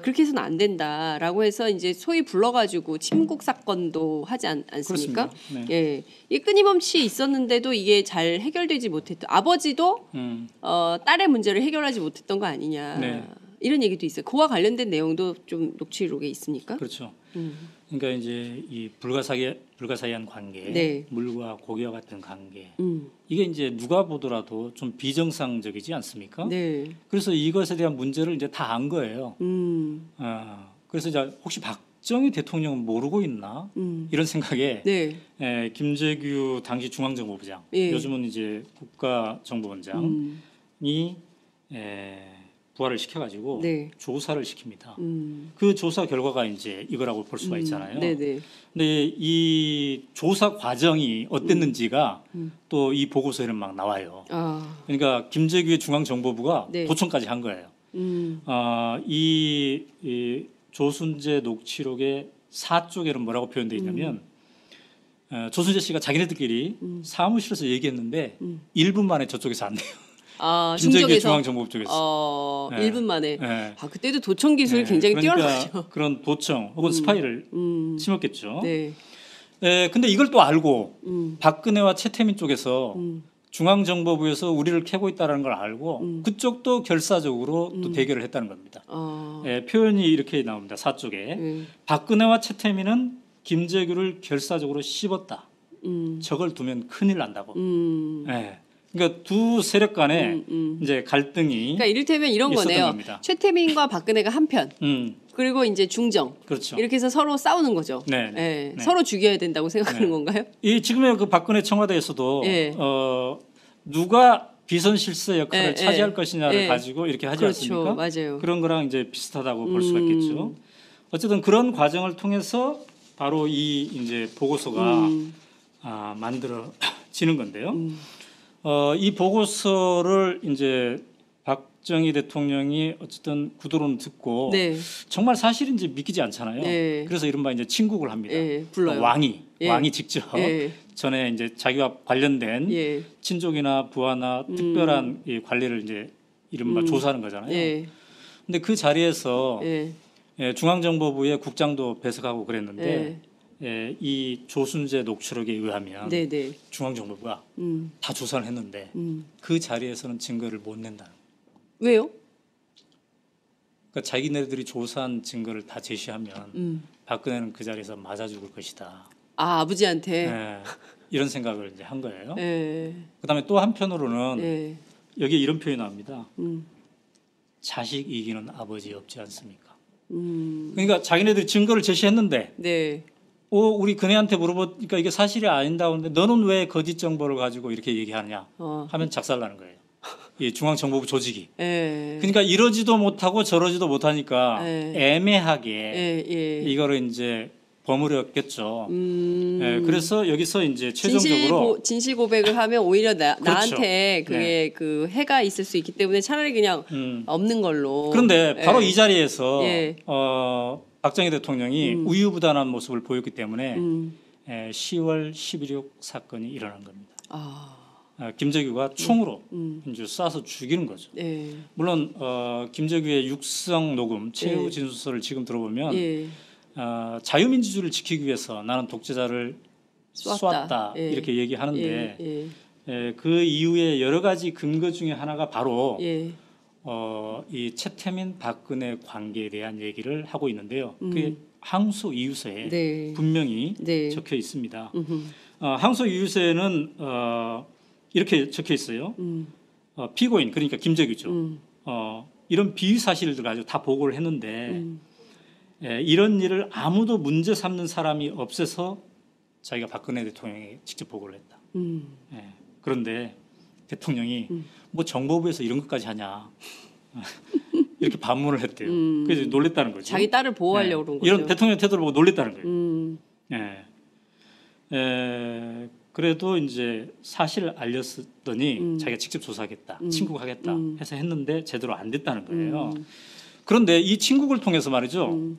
그렇게 해서는 안 된다라고 해서 이제 소위 불러가지고 침국 사건도 하지 않습니까? 네. 예, 이 끊임없이 있었는데도 이게 잘 해결되지 못했던 아버지도 딸의 문제를 해결하지 못했던 거 아니냐. 네. 이런 얘기도 있어요. 그와 관련된 내용도 좀 녹취록에 있습니까? 그렇죠. 그러니까 이제 이 불가사의한 관계, 네. 물과 고기와 같은 관계, 이게 이제 누가 보더라도 좀 비정상적이지 않습니까? 네. 그래서 이것에 대한 문제를 이제 다 안 거예요. 그래서 이제 혹시 박정희 대통령은 모르고 있나 이런 생각에 네. 김재규 당시 중앙정보부장, 예. 요즘은 이제 국가정보원장이 부활을 시켜가지고 네. 조사를 시킵니다. 그 조사 결과가 이제 이거라고 볼 수가 있잖아요. 네네. 근데 이 조사 과정이 어땠는지가 또 이 보고서에는 막 나와요. 그러니까 김재규의 중앙정보부가 네. 도청까지 한 거예요. 이 조순재 녹취록의 4쪽에는 뭐라고 표현되어 있냐면 조순재 씨가 자기네들끼리 사무실에서 얘기했는데 1분 만에 저쪽에서 안 돼요. 김재규 중앙정보부 쪽에서 1분 만에. 네. 그때도 도청 기술이 굉장히 그러니까 뛰어나죠. 그런 도청 혹은 스파이를 심었겠죠. 네. 근데 이걸 또 알고 박근혜와 최태민 쪽에서 중앙정보부에서 우리를 캐고 있다는 걸 알고 그쪽도 결사적으로 또 대결을 했다는 겁니다. 표현이 이렇게 나옵니다. 4쪽에 박근혜와 최태민은 김재규를 결사적으로 씹었다. 저걸 두면 큰일 난다고. 그러니까 두 세력 간에 이제 갈등이 그러니까 이를테면 이런 있었던 거네요. 겁니다. 최태민과 박근혜가 한편, 그리고 이제 중정. 그렇죠. 이렇게 해서 서로 싸우는 거죠. 네, 네. 서로 죽여야 된다고 생각하는 네. 건가요? 이 지금의 그 박근혜 청와대에서도 네. 누가 비선실세 역할을 네, 차지할 네. 것이냐를 네. 가지고 이렇게 하지 그렇죠. 않습니까? 맞아요. 그런 거랑 이제 비슷하다고 볼 수가 있겠죠. 어쨌든 그런 과정을 통해서 바로 이 이제 보고서가 만들어지는 건데요. 이 보고서를 이제 박정희 대통령이 어쨌든 구두로는 듣고 네. 정말 사실인지 믿기지 않잖아요. 네. 그래서 이른바 이제 친국을 합니다. 예, 불러요. 왕이 직접 예. 전에 이제 자기와 관련된 예. 친족이나 부하나 특별한 이 관리를 이제 이른바 조사하는 거잖아요. 예. 근데 그 자리에서 예. 중앙정보부의 국장도 배석하고 그랬는데 이 조순재 녹취록에 의하면 네, 네. 중앙정보부가 다 조사를 했는데 그 자리에서는 증거를 못 낸다는 거예요. 왜요? 그러니까 자기네들이 조사한 증거를 다 제시하면 박근혜는 그 자리에서 맞아 죽을 것이다. 아, 아버지한테. 이런 생각을 이제 한 거예요. 예. 그다음에 또 한편으로는 예. 여기에 이런 표현이 나옵니다. 자식 이기는 아버지 없지 않습니까? 그러니까 자기네들이 증거를 제시했는데 네. 우리 그네한테 물어보니까 이게 사실이 아닌다고 하는데 너는 왜 거짓 정보를 가지고 이렇게 얘기하느냐 하면 작살나는 거예요. 이 중앙정보부 조직이. 예. 그러니까 이러지도 못하고 저러지도 못하니까 애매하게 예. 이거를 이제 버무렸겠죠. 그래서 여기서 이제 최종적으로 진실 고백을 하면 오히려 그렇죠. 나한테 그게 그 해가 있을 수 있기 때문에 차라리 그냥 없는 걸로. 그런데 바로 이 자리에서 예. 박정희 대통령이 우유부단한 모습을 보였기 때문에 10월 11.6 사건이 일어난 겁니다. 김재규가 총으로 이제 쏴서 죽이는 거죠. 예. 물론 김재규의 육성 녹음 최후 진술서를 지금 들어보면 예. 자유민주주의를 지키기 위해서 나는 독재자를 쐈다 예. 이렇게 얘기하는데 예. 그 이후에 여러 가지 근거 중에 하나가 바로 예. 이 최태민 박근혜 관계에 대한 얘기를 하고 있는데요. 그게 항소 이유서에 네. 분명히 네. 적혀 있습니다. 항소 이유서에는 이렇게 적혀 있어요. 피고인 그러니까 김재규죠. 이런 비위 사실들 가지고 다 보고를 했는데 이런 일을 아무도 문제 삼는 사람이 없어서 자기가 박근혜 대통령에게 직접 보고를 했다. 그런데 대통령이 뭐 정보부에서 이런 것까지 하냐 이렇게 반문을 했대요. 그래서 놀랬다는 거죠. 자기 딸을 보호하려고 그런 거죠. 이런 대통령 태도를 보고 놀랬다는 거예요. 그래도 이제 사실을 알렸더니 자기가 직접 조사하겠다, 친국하겠다 해서 했는데 제대로 안 됐다는 거예요. 그런데 이 친국을 통해서 말이죠.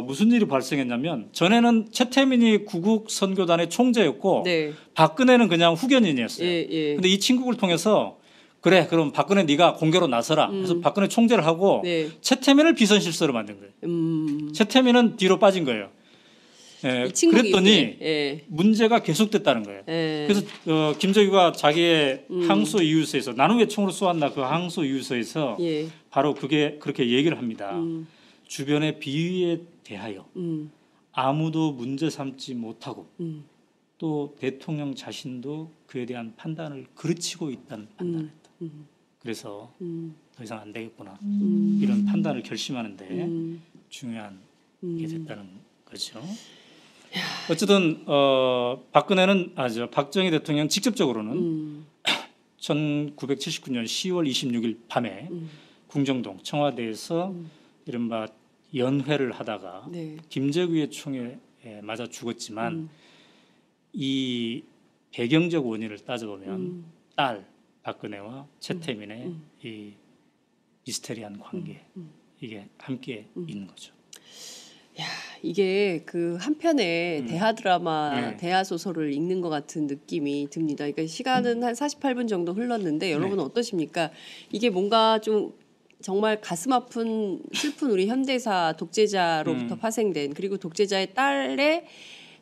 무슨 일이 발생했냐면 전에는 최태민이 구국 선교단의 총재였고 네. 박근혜는 그냥 후견인이었어요. 예. 근데 이 친국을 통해서 그래 그럼 박근혜 네가 공개로 나서라. 그래서 박근혜 총재를 하고 네. 최태민을 비선실세로 만든 거예요. 최태민은 뒤로 빠진 거예요. 이 친국이 그랬더니 예. 문제가 계속됐다는 거예요. 예. 그래서 김재규가 자기의 항소 이유서에서 나는 왜 총으로 쏘았나 그 항소 이유서에서 예. 바로 그렇게 얘기를 합니다. 주변의 비위에 대하여 아무도 문제 삼지 못하고 또 대통령 자신도 그에 대한 판단을 그르치고 있다는 판단을 했다. 그래서 더 이상 안 되겠구나. 이런 판단을 결심하는데 중요한 게 됐다는 거죠. 어쨌든 박근혜는 박정희 대통령 직접적으로는 1979년 10월 26일 밤에 궁정동 청와대에서 이른바 연회를 하다가 네. 김재규의 총에 맞아 죽었지만 이 배경적 원인을 따져보면 딸 박근혜와 최태민의 이 미스테리한 관계 이게 함께 있는 거죠. 야, 이게 그 한편의 대하 드라마, 대하 소설을 읽는 것 같은 느낌이 듭니다. 그러니까 시간은 한 48분 정도 흘렀는데 여러분은 어떠십니까? 이게 뭔가 좀 정말 가슴 아픈 슬픈 우리 현대사 독재자로부터 파생된 그리고 독재자의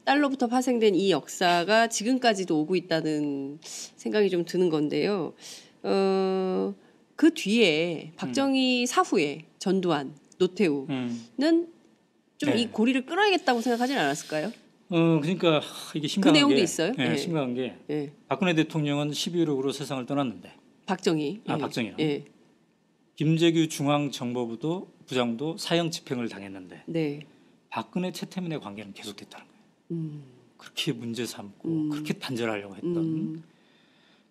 딸로부터 파생된 이 역사가 지금까지도 오고 있다는 생각이 좀 드는 건데요. 그 뒤에 박정희 사후에 전두환, 노태우는 좀 이 고리를 끊어야겠다고 생각하진 않았을까요? 그러니까 이게 심각한 그 내용도 게, 있어요? 예, 예. 심각한 게 예. 박근혜 대통령은 12.16으로 세상을 떠났는데, 박정희. 예. 박정희는 예. 김재규 중앙정보부장도 사형 집행을 당했는데 네. 박근혜 최태민의 관계는 계속됐다는 거예요. 음. 그렇게 문제 삼고 그렇게 단절하려고 했던. 음.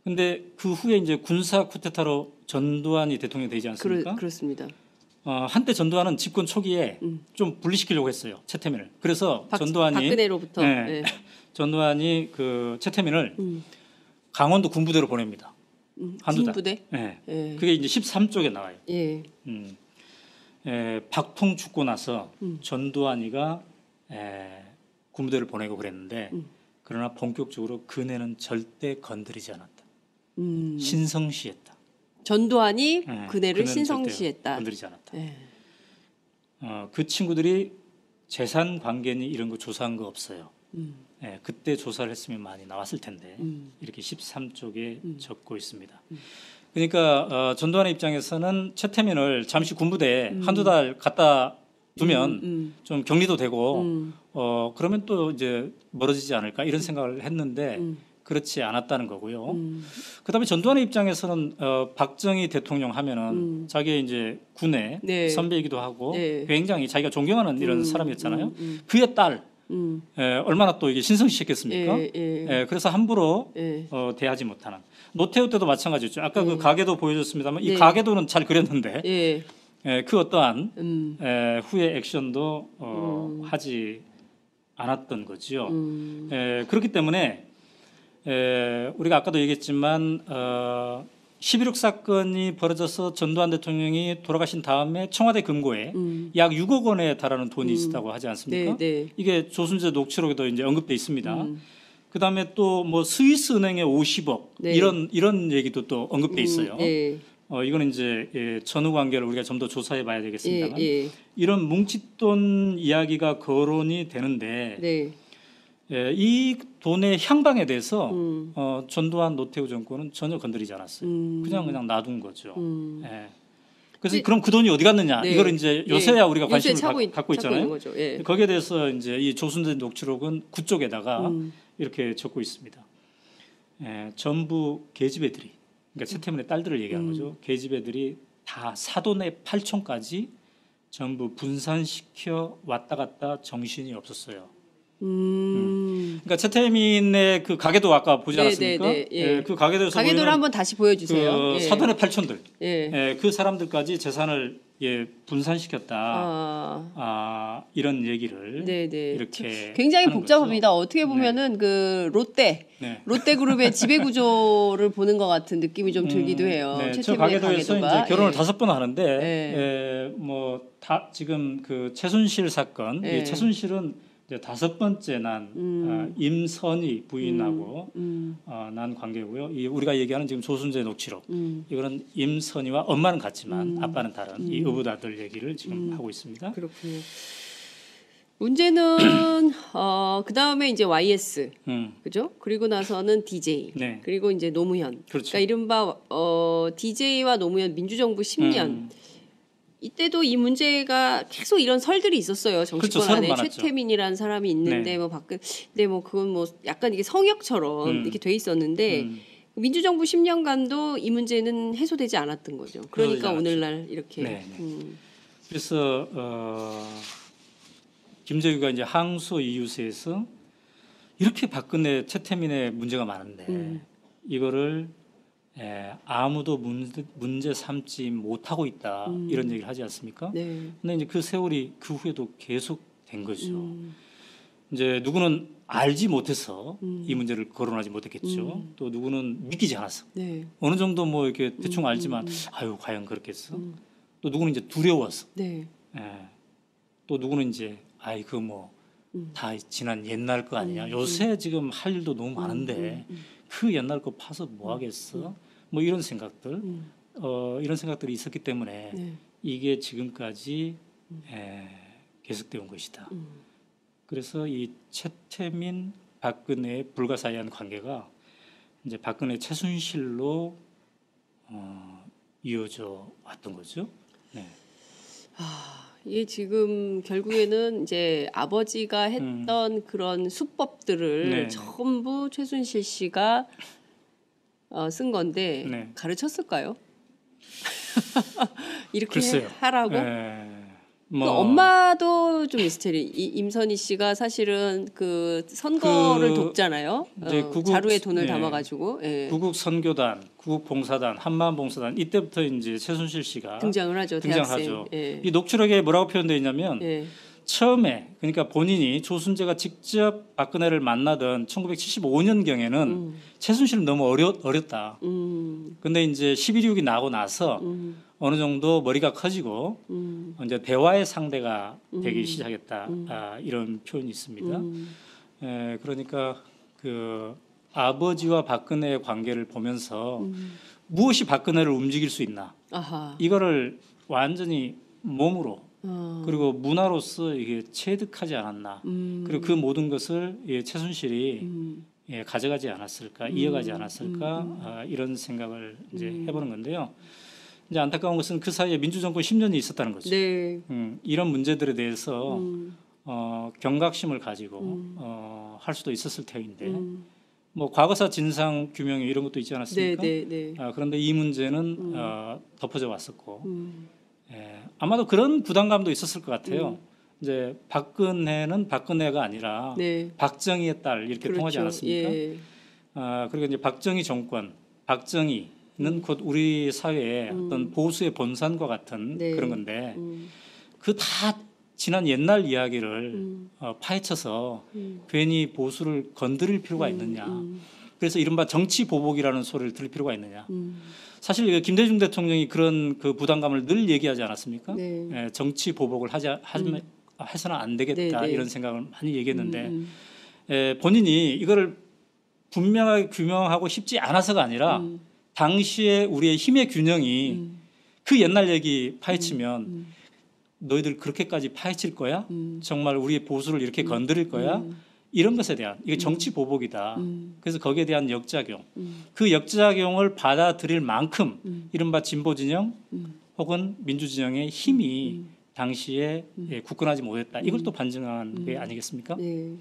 근데 그 후에 이제 군사 쿠데타로 전두환이 대통령이 되지 않습니까? 그렇습니다. 한때 전두환은 집권 초기에 좀 분리시키려고 했어요, 최태민을. 그래서 박근혜로부터. 예, 예. 전두환이 그 최태민을 강원도 군부대로 보냅니다. 한두달. 군부대. 예. 예. 그게 이제 13쪽에 나와요. 예. 박통 죽고 나서 전두환이가 군부대를 보내고 그랬는데 그러나 본격적으로 그네는 절대 건드리지 않았다. 신성시했다. 전두환이 그네를 그네는 신성시했다. 건드리지 않았다. 예. 그 친구들이 재산 관계니 이런 거 조사한 거 없어요. 그때 조사를 했으면 많이 나왔을 텐데 이렇게 13쪽에 적고 있습니다. 그러니까 전두환의 입장에서는 최태민을 잠시 군부대에 한두 달 갖다 두면 좀 격리도 되고 그러면 또 이제 멀어지지 않을까 이런 생각을 했는데 그렇지 않았다는 거고요. 그다음에 전두환의 입장에서는 박정희 대통령 하면은 자기의 이제 군의 네. 선배이기도 하고 네. 굉장히 자기가 존경하는 이런 사람이었잖아요. 그의 딸 얼마나 또 이게 신성시했겠습니까? 그래서 함부로 예. 대하지 못하는. 노태우 때도 마찬가지였죠. 아까 그 가계도 보여줬습니다만 이 네. 가계도는 잘 그렸는데 예. 그 어떠한 후의 액션도 하지 않았던 거죠. 그렇기 때문에 우리가 아까도 얘기했지만 11.6 사건이 벌어져서 전두환 대통령이 돌아가신 다음에 청와대 금고에 약 6억 원에 달하는 돈이 있었다고 하지 않습니까? 네, 네. 이게 조순재 녹취록에도 이제 언급돼 있습니다. 그다음에 또 뭐 스위스 은행에 50억 네. 이런 얘기도 또 언급돼 있어요. 예. 이거는 이제 전후 관계를 우리가 좀 더 조사해 봐야 되겠습니다만 예. 이런 뭉칫돈 이야기가 거론이 되는데 네. 이 돈의 향방에 대해서 전두환 노태우 정권은 전혀 건드리지 않았어요. 그냥 놔둔 거죠. 그래서 그럼 그 돈이 어디 갔느냐? 네. 이걸 이제 요새야 우리가 요새 관심을 갖고 있잖아요. 있는 거죠. 예. 거기에 대해서 이제 이 조순재 녹취록은 그쪽에다가 이렇게 적고 있습니다. 전부 계집애들이, 그러니까 최태민의 딸들을 얘기하는 거죠. 계집애들이 다 사돈의 8촌까지 전부 분산시켜 왔다 갔다 정신이 없었어요. 그러니까 최태민의 그 가계도 아까 보지 않았습니까? 예. 그 가계도에서 가계도를 한번 다시 보여주세요. 그 예. 사돈의 8촌들, 예. 그 사람들까지 재산을 분산시켰다. 이런 얘기를 네네. 이렇게 굉장히 하는 복잡합니다. 거죠. 어떻게 보면은 그 네. 롯데그룹의 지배 구조를 보는 것 같은 느낌이 좀 들기도 해요. 네, 저 최태민의 가계도에서 가계도가. 이제 결혼을 예. 5번 하는데 예. 다 지금 그 최순실 사건, 예. 이 최순실은 이제 5번째 난 임선희 부인하고 난 관계고요. 이 우리가 얘기하는 지금 조순재 녹취록, 이거는 임선희와 엄마는 같지만 아빠는 다른 이 어부다들 얘기를 지금 하고 있습니다. 그렇군요. 문제는 그 다음에 이제 YS, 그죠? 그리고 나서는 DJ, 네. 그리고 이제 노무현. 그렇죠. 그러니까 이른바 DJ와 노무현 민주정부 10년. 이때도 이 문제가 계속 이런 설들이 있었어요. 정치권 그렇죠, 설은 안에 많았죠. 최태민이라는 사람이 있는데 네. 뭐 근데 뭐 그건 뭐 약간 이게 성역처럼 이렇게 돼 있었는데 민주정부 10년간도 이 문제는 해소되지 않았던 거죠. 그러니까 않았죠. 오늘날 이렇게. 네. 그래서 김재규가 이제 항소 이유서에서 이렇게 박근혜 최태민의 문제가 많은데 이거를 아무도 문제 삼지 못하고 있다 이런 얘기를 하지 않습니까? 네. 근데 이제 그 세월이 그 후에도 계속 된 거죠. 이제 누구는 알지 못해서 이 문제를 거론하지 못했겠죠. 또 누구는 믿기지 않았어. 네. 어느 정도 뭐 이렇게 대충 알지만 아유 과연 그렇겠어. 또 누구는 이제 두려웠어. 네. 또 누구는 이제 아이 그 뭐 다 지난 옛날 거 아니냐. 요새 지금 할 일도 너무 많은데 그 옛날 거 파서 뭐 하겠어. 뭐 이런 생각들, 이런 생각들이 있었기 때문에 네. 이게 지금까지 계속되어 온 것이다. 그래서 이 최태민, 박근혜의 불가사의한 관계가 이제 박근혜 최순실로 이어져 왔던 거죠. 네. 이게 지금 결국에는 이제 아버지가 했던 그런 수법들을 네. 전부 최순실 씨가 쓴 건데 네. 가르쳤을까요? 이렇게 글쎄요. 하라고? 뭐 그 엄마도 좀 미스테리. 임선희 씨가 사실은 그 선거를 돕잖아요. 이제 자루에 돈을 예. 담아가지고 구국 선교단, 구국 봉사단, 한마음 봉사단 이때부터 이제 최순실 씨가 등장을 하죠. 등장하죠. 대학생. 이 녹취록에 뭐라고 표현되어 있냐면 예. 처음에 그러니까 본인이 조순재가 직접 박근혜를 만나던 1975년 경에는 최순실은 너무 어렸다. 근데 이제 11.26이 나고 나서 어느 정도 머리가 커지고 이제 대화의 상대가 되기 시작했다. 이런 표현이 있습니다. 그러니까 그 아버지와 박근혜의 관계를 보면서 무엇이 박근혜를 움직일 수 있나? 아하. 이거를 완전히 몸으로 그리고 문화로서 이게 체득하지 않았나? 그리고 그 모든 것을 최순실이 가져가지 않았을까, 이어가지 않았을까 이런 생각을 이제 해보는 건데요. 이제 안타까운 것은 그 사이에 민주정권 10년이 있었다는 거죠. 네. 이런 문제들에 대해서 경각심을 가지고 할 수도 있었을 터인데 뭐 과거사 진상 규명이 이런 것도 있지 않았습니까? 네. 그런데 이 문제는 덮어져 왔었고 아마도 그런 부담감도 있었을 것 같아요. 이제 박근혜는 박근혜가 아니라 네. 박정희의 딸 이렇게 그렇죠. 통하지 않았습니까? 예. 그리고 이제 박정희 정권, 박정희는 곧 우리 사회의 어떤 보수의 본산과 같은 네. 그런 건데 그 다 지난 옛날 이야기를 파헤쳐서 괜히 보수를 건드릴 필요가 있느냐. 그래서 이른바 정치 보복이라는 소리를 들을 필요가 있느냐. 사실 김대중 대통령이 그런 그 부담감을 늘 얘기하지 않았습니까? 네. 정치 보복을 해서는 안 되겠다 네. 이런 생각을 많이 얘기했는데 본인이 이거를 분명하게 규명하고 싶지 않아서가 아니라 당시에 우리의 힘의 균형이 그 옛날 얘기 파헤치면 너희들 그렇게까지 파헤칠 거야? 정말 우리의 보수를 이렇게 건드릴 거야? 이런 것에 대한 이게 정치 보복이다. 그래서 거기에 대한 역작용, 그 역작용을 받아들일 만큼 이른바 진보 진영 혹은 민주 진영의 힘이 당시에 굳건하지 못했다. 이걸 또 반증한 게 아니겠습니까? 네.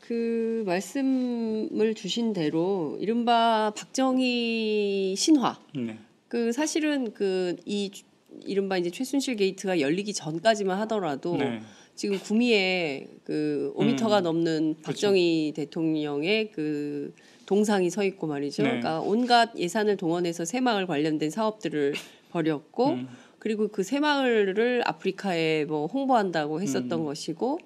그 말씀을 주신 대로 이른바 박정희 신화. 네. 그 사실은 그 이 이른바 이제 최순실 게이트가 열리기 전까지만 하더라도 네. 지금 구미에 그 5m가 넘는 박정희 대통령의 그 동상이 서 있고 말이죠. 네. 그러니까 온갖 예산을 동원해서 새마을 관련된 사업들을 벌였고 그리고 그 새마을을 아프리카에 뭐 홍보한다고 했었던 것이고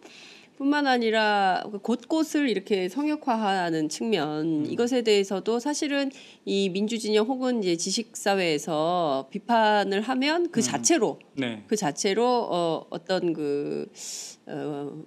뿐만 아니라 곳곳을 이렇게 성역화하는 측면 이것에 대해서도 사실은 이 민주진영 혹은 이제 지식사회에서 비판을 하면 그 자체로 네. 그 자체로 어떤 그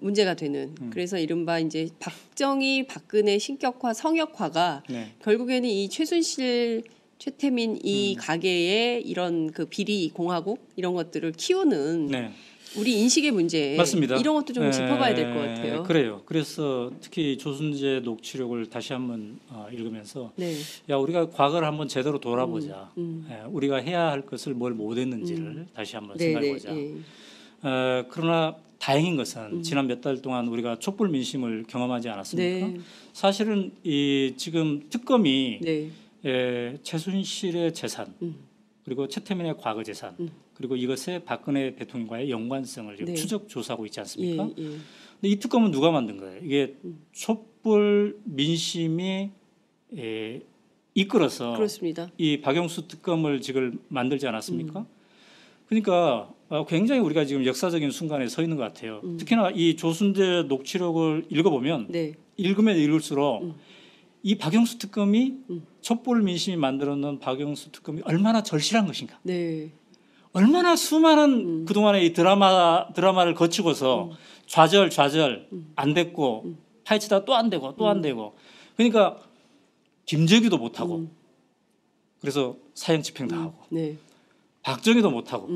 문제가 되는 그래서 이른바 이제 박정희 박근혜 신격화 성역화가 네. 결국에는 이 최순실 최태민 이 가계의 이런 그 비리 공화국 이런 것들을 키우는 네. 우리 인식의 문제 맞습니다. 이런 것도 좀 짚어봐야 될 것 같아요. 그래요. 그래서 특히 조순재 녹취록을 다시 한번 읽으면서 네. 야 우리가 과거를 한번 제대로 돌아보자. 우리가 해야 할 것을 뭘 못했는지를 다시 한번 생각해보자. 그러나 다행인 것은 지난 몇 달 동안 우리가 촛불 민심을 경험하지 않았습니까? 네. 사실은 이 지금 특검이 네. 최순실의 재산 그리고 최태민의 과거 재산 그리고 이것에 박근혜 대통령과의 연관성을 지금 네. 추적 조사하고 있지 않습니까? 예. 근데 이 특검은 누가 만든 거예요? 이게 촛불 민심이 이끌어서 그렇습니다. 이 박영수 특검을 지금 만들지 않았습니까? 그러니까 굉장히 우리가 지금 역사적인 순간에 서 있는 것 같아요. 특히나 이 조순재 녹취록을 읽어보면 네. 읽으면 읽을수록 이 박영수 특검이 촛불 민심이 만들어놓은 박영수 특검이 얼마나 절실한 것인가. 네. 얼마나 수많은 그동안의 이 드라마를 거치고서 좌절 안 됐고 파헤치다 또 안 되고 또 안 되고 그러니까 김재규도 못하고 그래서 사형 집행 당하고 네. 박정희도 못하고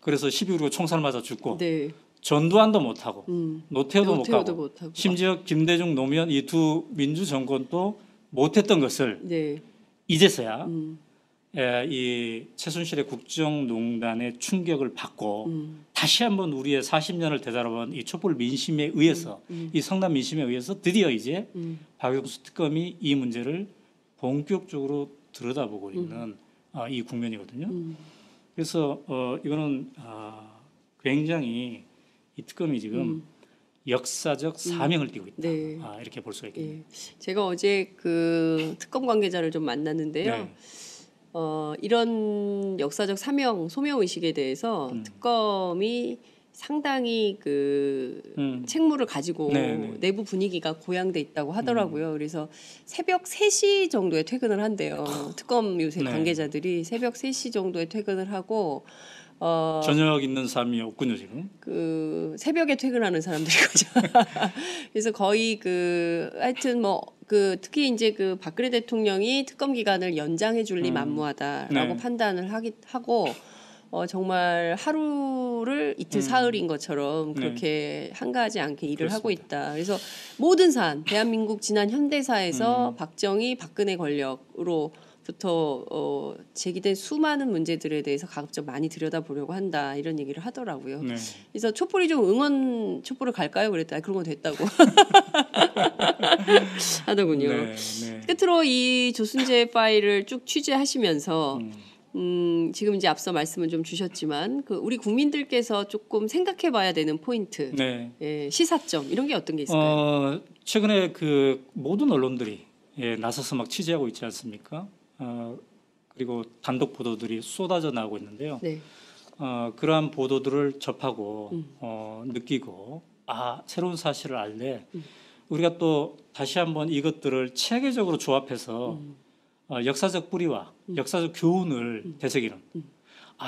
그래서 12.19 총살 맞아 죽고 네. 전두환도 못하고 노태우도 노태우도 못하고 못하고. 심지어 김대중 노무현 이 두 민주 정권도 못했던 것을 네. 이제서야 이 최순실의 국정농단의 충격을 받고 다시 한번 우리의 40년을 되돌아본 이 촛불 민심에 의해서 이 성남 민심에 의해서 드디어 이제 박영수 특검이 이 문제를 본격적으로 들여다보고 있는 이 국면이거든요. 그래서 이거는 굉장히 이 특검이 지금 역사적 사명을 띠고 있다. 네. 이렇게 볼 수가 있겠네요. 예. 제가 어제 그 특검 관계자를 좀 만났는데요. 네. 이런 역사적 사명, 소명 의식에 대해서 특검이 상당히 그 책무를 가지고 네. 내부 분위기가 고양돼 있다고 하더라고요. 그래서 새벽 3시 정도에 퇴근을 한대요. 특검 요새 네. 관계자들이 새벽 3시 정도에 퇴근을 하고 저녁 있는 삶이 없군요 지금. 그 새벽에 퇴근하는 사람들인 거죠. 그래서 거의 그 하여튼 뭐 그 특히 이제 그 박근혜 대통령이 특검 기간을 연장해 줄 리 만무하다라고 네. 판단을 하고 정말 하루를 이틀 사흘인 것처럼 그렇게 한가하지 않게 일을 하고 있다. 그래서 모든 사안, 대한민국 지난 현대사에서 박정희, 박근혜 권력으로부터 제기된 수많은 문제들에 대해서 가급적 많이 들여다보려고 한다. 이런 얘기를 하더라고요. 네. 그래서 촛불이 좀 응원 촛불을 갈까요? 그랬더니 그런 건 됐다고 하더군요. 네, 네. 끝으로 이 조순재 파일을 쭉 취재하시면서 지금 이제 앞서 말씀을 좀 주셨지만 그 우리 국민들께서 조금 생각해봐야 되는 포인트, 네. 예, 시사점 이런 게 어떤 게 있을까요? 최근에 그 모든 언론들이 나서서 막 취재하고 있지 않습니까? 그리고 단독 보도들이 쏟아져 나오고 있는데요. 네, 그러한 보도들을 접하고 느끼고 새로운 사실을 알래 우리가 또 다시 한번 이것들을 체계적으로 조합해서 역사적 뿌리와 역사적 교훈을 되새기는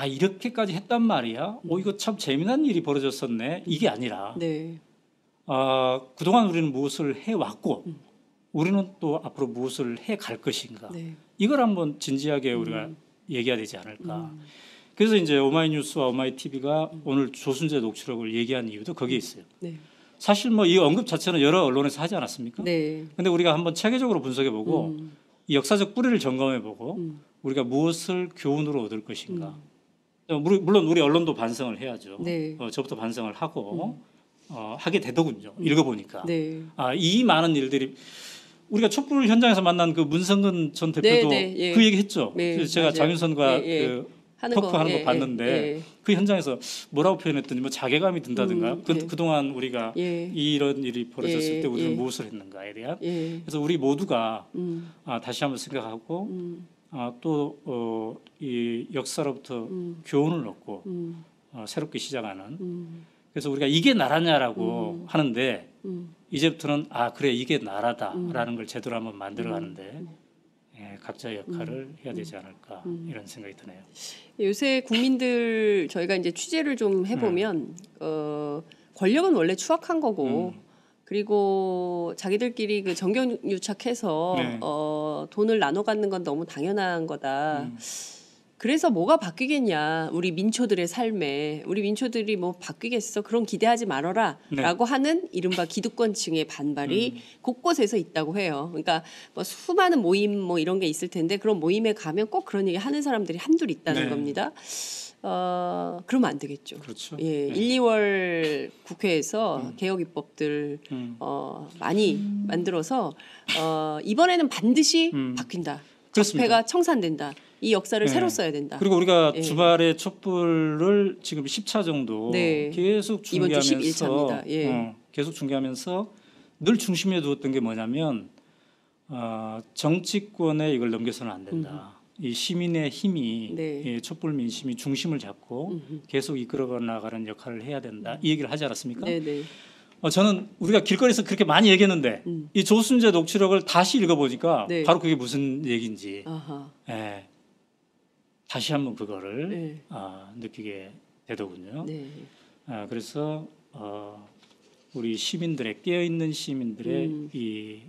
이렇게까지 했단 말이야. 이거 참 재미난 일이 벌어졌었네. 이게 아니라 네, 그동안 우리는 무엇을 해왔고 우리는 또 앞으로 무엇을 해갈 것인가. 네. 이걸 한번 진지하게 우리가 얘기해야 되지 않을까. 그래서 이제 오마이뉴스와 오마이TV가 오늘 조순재 녹취록을 얘기한 이유도 거기에 있어요. 네, 사실 뭐 이 언급 자체는 여러 언론에서 하지 않았습니까? 네. 근데 우리가 한번 체계적으로 분석해보고 이 역사적 뿌리를 점검해보고 우리가 무엇을 교훈으로 얻을 것인가. 물론 우리 언론도 반성을 해야죠. 네. 저부터 반성을 하고 하게 되더군요. 읽어보니까. 네. 이 많은 일들이 우리가 촛불 현장에서 만난 그 문성근 전 대표도 네, 예. 그 얘기 했죠. 네, 그래서 제가 맞아요. 장윤선과 예, 예. 그 하는 토크하는 거 예, 봤는데 예, 그 현장에서 뭐라고 표현했더니 뭐 자괴감이 든다든가 예. 그동안 우리가 예. 이런 일이 벌어졌을 예, 때 우리는 예. 무엇을 했는가에 대한 예. 그래서 우리 모두가 다시 한번 생각하고 또 이 역사로부터 교훈을 얻고 새롭게 시작하는 그래서 우리가 이게 나라냐라고 하는데 이제부터는 그래 이게 나라다라는 걸 제대로 한번 만들어가는데 각자의 역할을 해야 되지 않을까 이런 생각이 드네요. 요새 국민들 저희가 이제 취재를 좀 해보면 권력은 원래 추악한 거고 그리고 자기들끼리 그 정경유착해서 네. 돈을 나눠 갖는 건 너무 당연한 거다. 그래서 뭐가 바뀌겠냐 우리 민초들의 삶에 우리 민초들이 뭐 바뀌겠어 그럼 기대하지 말아라라고 하는 이른바 기득권층의 반발이 곳곳에서 있다고 해요. 그러니까 뭐 수많은 모임 뭐 이런 게 있을 텐데 그런 모임에 가면 꼭 그런 얘기 하는 사람들이 한둘 있다는 네. 겁니다. 그러면 안 되겠죠. 그렇죠. 예, 네. 1, 2월 국회에서 개혁 입법들 많이 만들어서 이번에는 반드시 바뀐다. 그렇습니다. 적폐가 청산된다. 이 역사를 네. 새로 써야 된다. 그리고 우리가 예. 주말에 촛불을 지금 10차 정도 네. 계속 이번 주 중계하면서 11차입니다. 예. 계속 중계하면서 늘 중심에 두었던 게 뭐냐면 정치권에 이걸 넘겨서는 안 된다. 이 시민의 힘이 네. 이 촛불 민심이 중심을 잡고 계속 이끌어 나가는 역할을 해야 된다. 이 얘기를 하지 않았습니까? 네네. 저는 우리가 길거리에서 그렇게 많이 얘기했는데 이 조순재 녹취록을 다시 읽어보니까 네. 바로 그게 무슨 얘기인지 아하. 다시 한번 그거를 네. 느끼게 되더군요. 네. 그래서 우리 시민들의 깨어있는 시민들의 이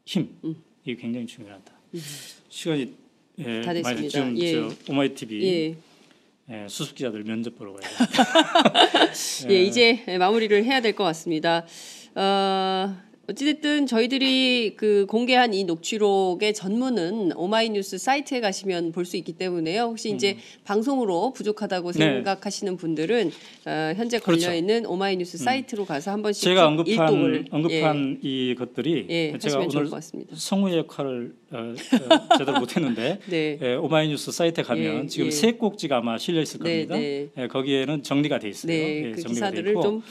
힘, 이게 굉장히 중요하다. 시간이 다 됐습니다. 많이 지금 예. 오마이TV 예. 수습 기자들 면접 보러 가야 돼요. 예, 이제 마무리를 해야 될 것 같습니다. 어찌됐든 저희들이 그 공개한 이 녹취록의 전문은 오마이뉴스 사이트에 가시면 볼 수 있기 때문에요. 혹시 이제 방송으로 부족하다고 네. 생각하시는 분들은 현재 그렇죠. 걸려 있는 오마이뉴스 사이트로 가서 한 번씩 제가 일독을 언급한 이것들이 예, 제가 하시면 좋을 오늘 것 같습니다. 성우의 역할을 제대로 못했는데 네. 오마이뉴스 사이트에 가면 예, 지금 예. 세 꼭지가 아마 실려 있을 네, 겁니다. 네. 거기에는 정리가 돼 있어요. 네, 예, 그 정리가 돼 기사들을 있고 좀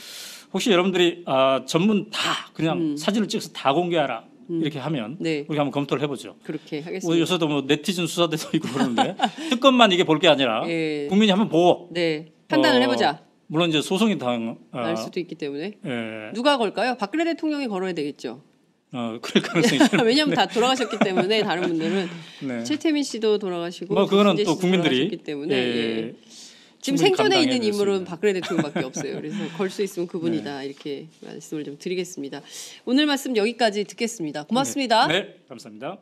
혹시 여러분들이 전문 다 그냥 사진을 찍어서 다 공개하라 이렇게 하면 네. 우리가 한번 검토를 해보죠. 그렇게 뭐 하겠습니다. 요새도 뭐 네티즌 수사대도 있고 그러는데 특검만 이게 볼 게 아니라 예. 국민이 한번 보고 네, 판단을 해보자. 물론 이제 소송이 당 알 수도 있기 때문에 예, 누가 걸까요? 박근혜 대통령이 걸어야 되겠죠. 그럴 가능성이 있죠. 왜냐하면 다 돌아가셨기 때문에 다른 분들은 네. 최태민 씨도 돌아가시고 뭐 그거는 김진태 또 씨도 국민들이 돌아가셨기 때문에 예. 지금 충분히 생존에 있는 감당해낼 수 인물은 있는. 박근혜 대통령밖에 없어요. 그래서 걸 수 있으면 그분이다 이렇게 말씀을 좀 드리겠습니다. 오늘 말씀 여기까지 듣겠습니다. 고맙습니다. 네, 감사합니다.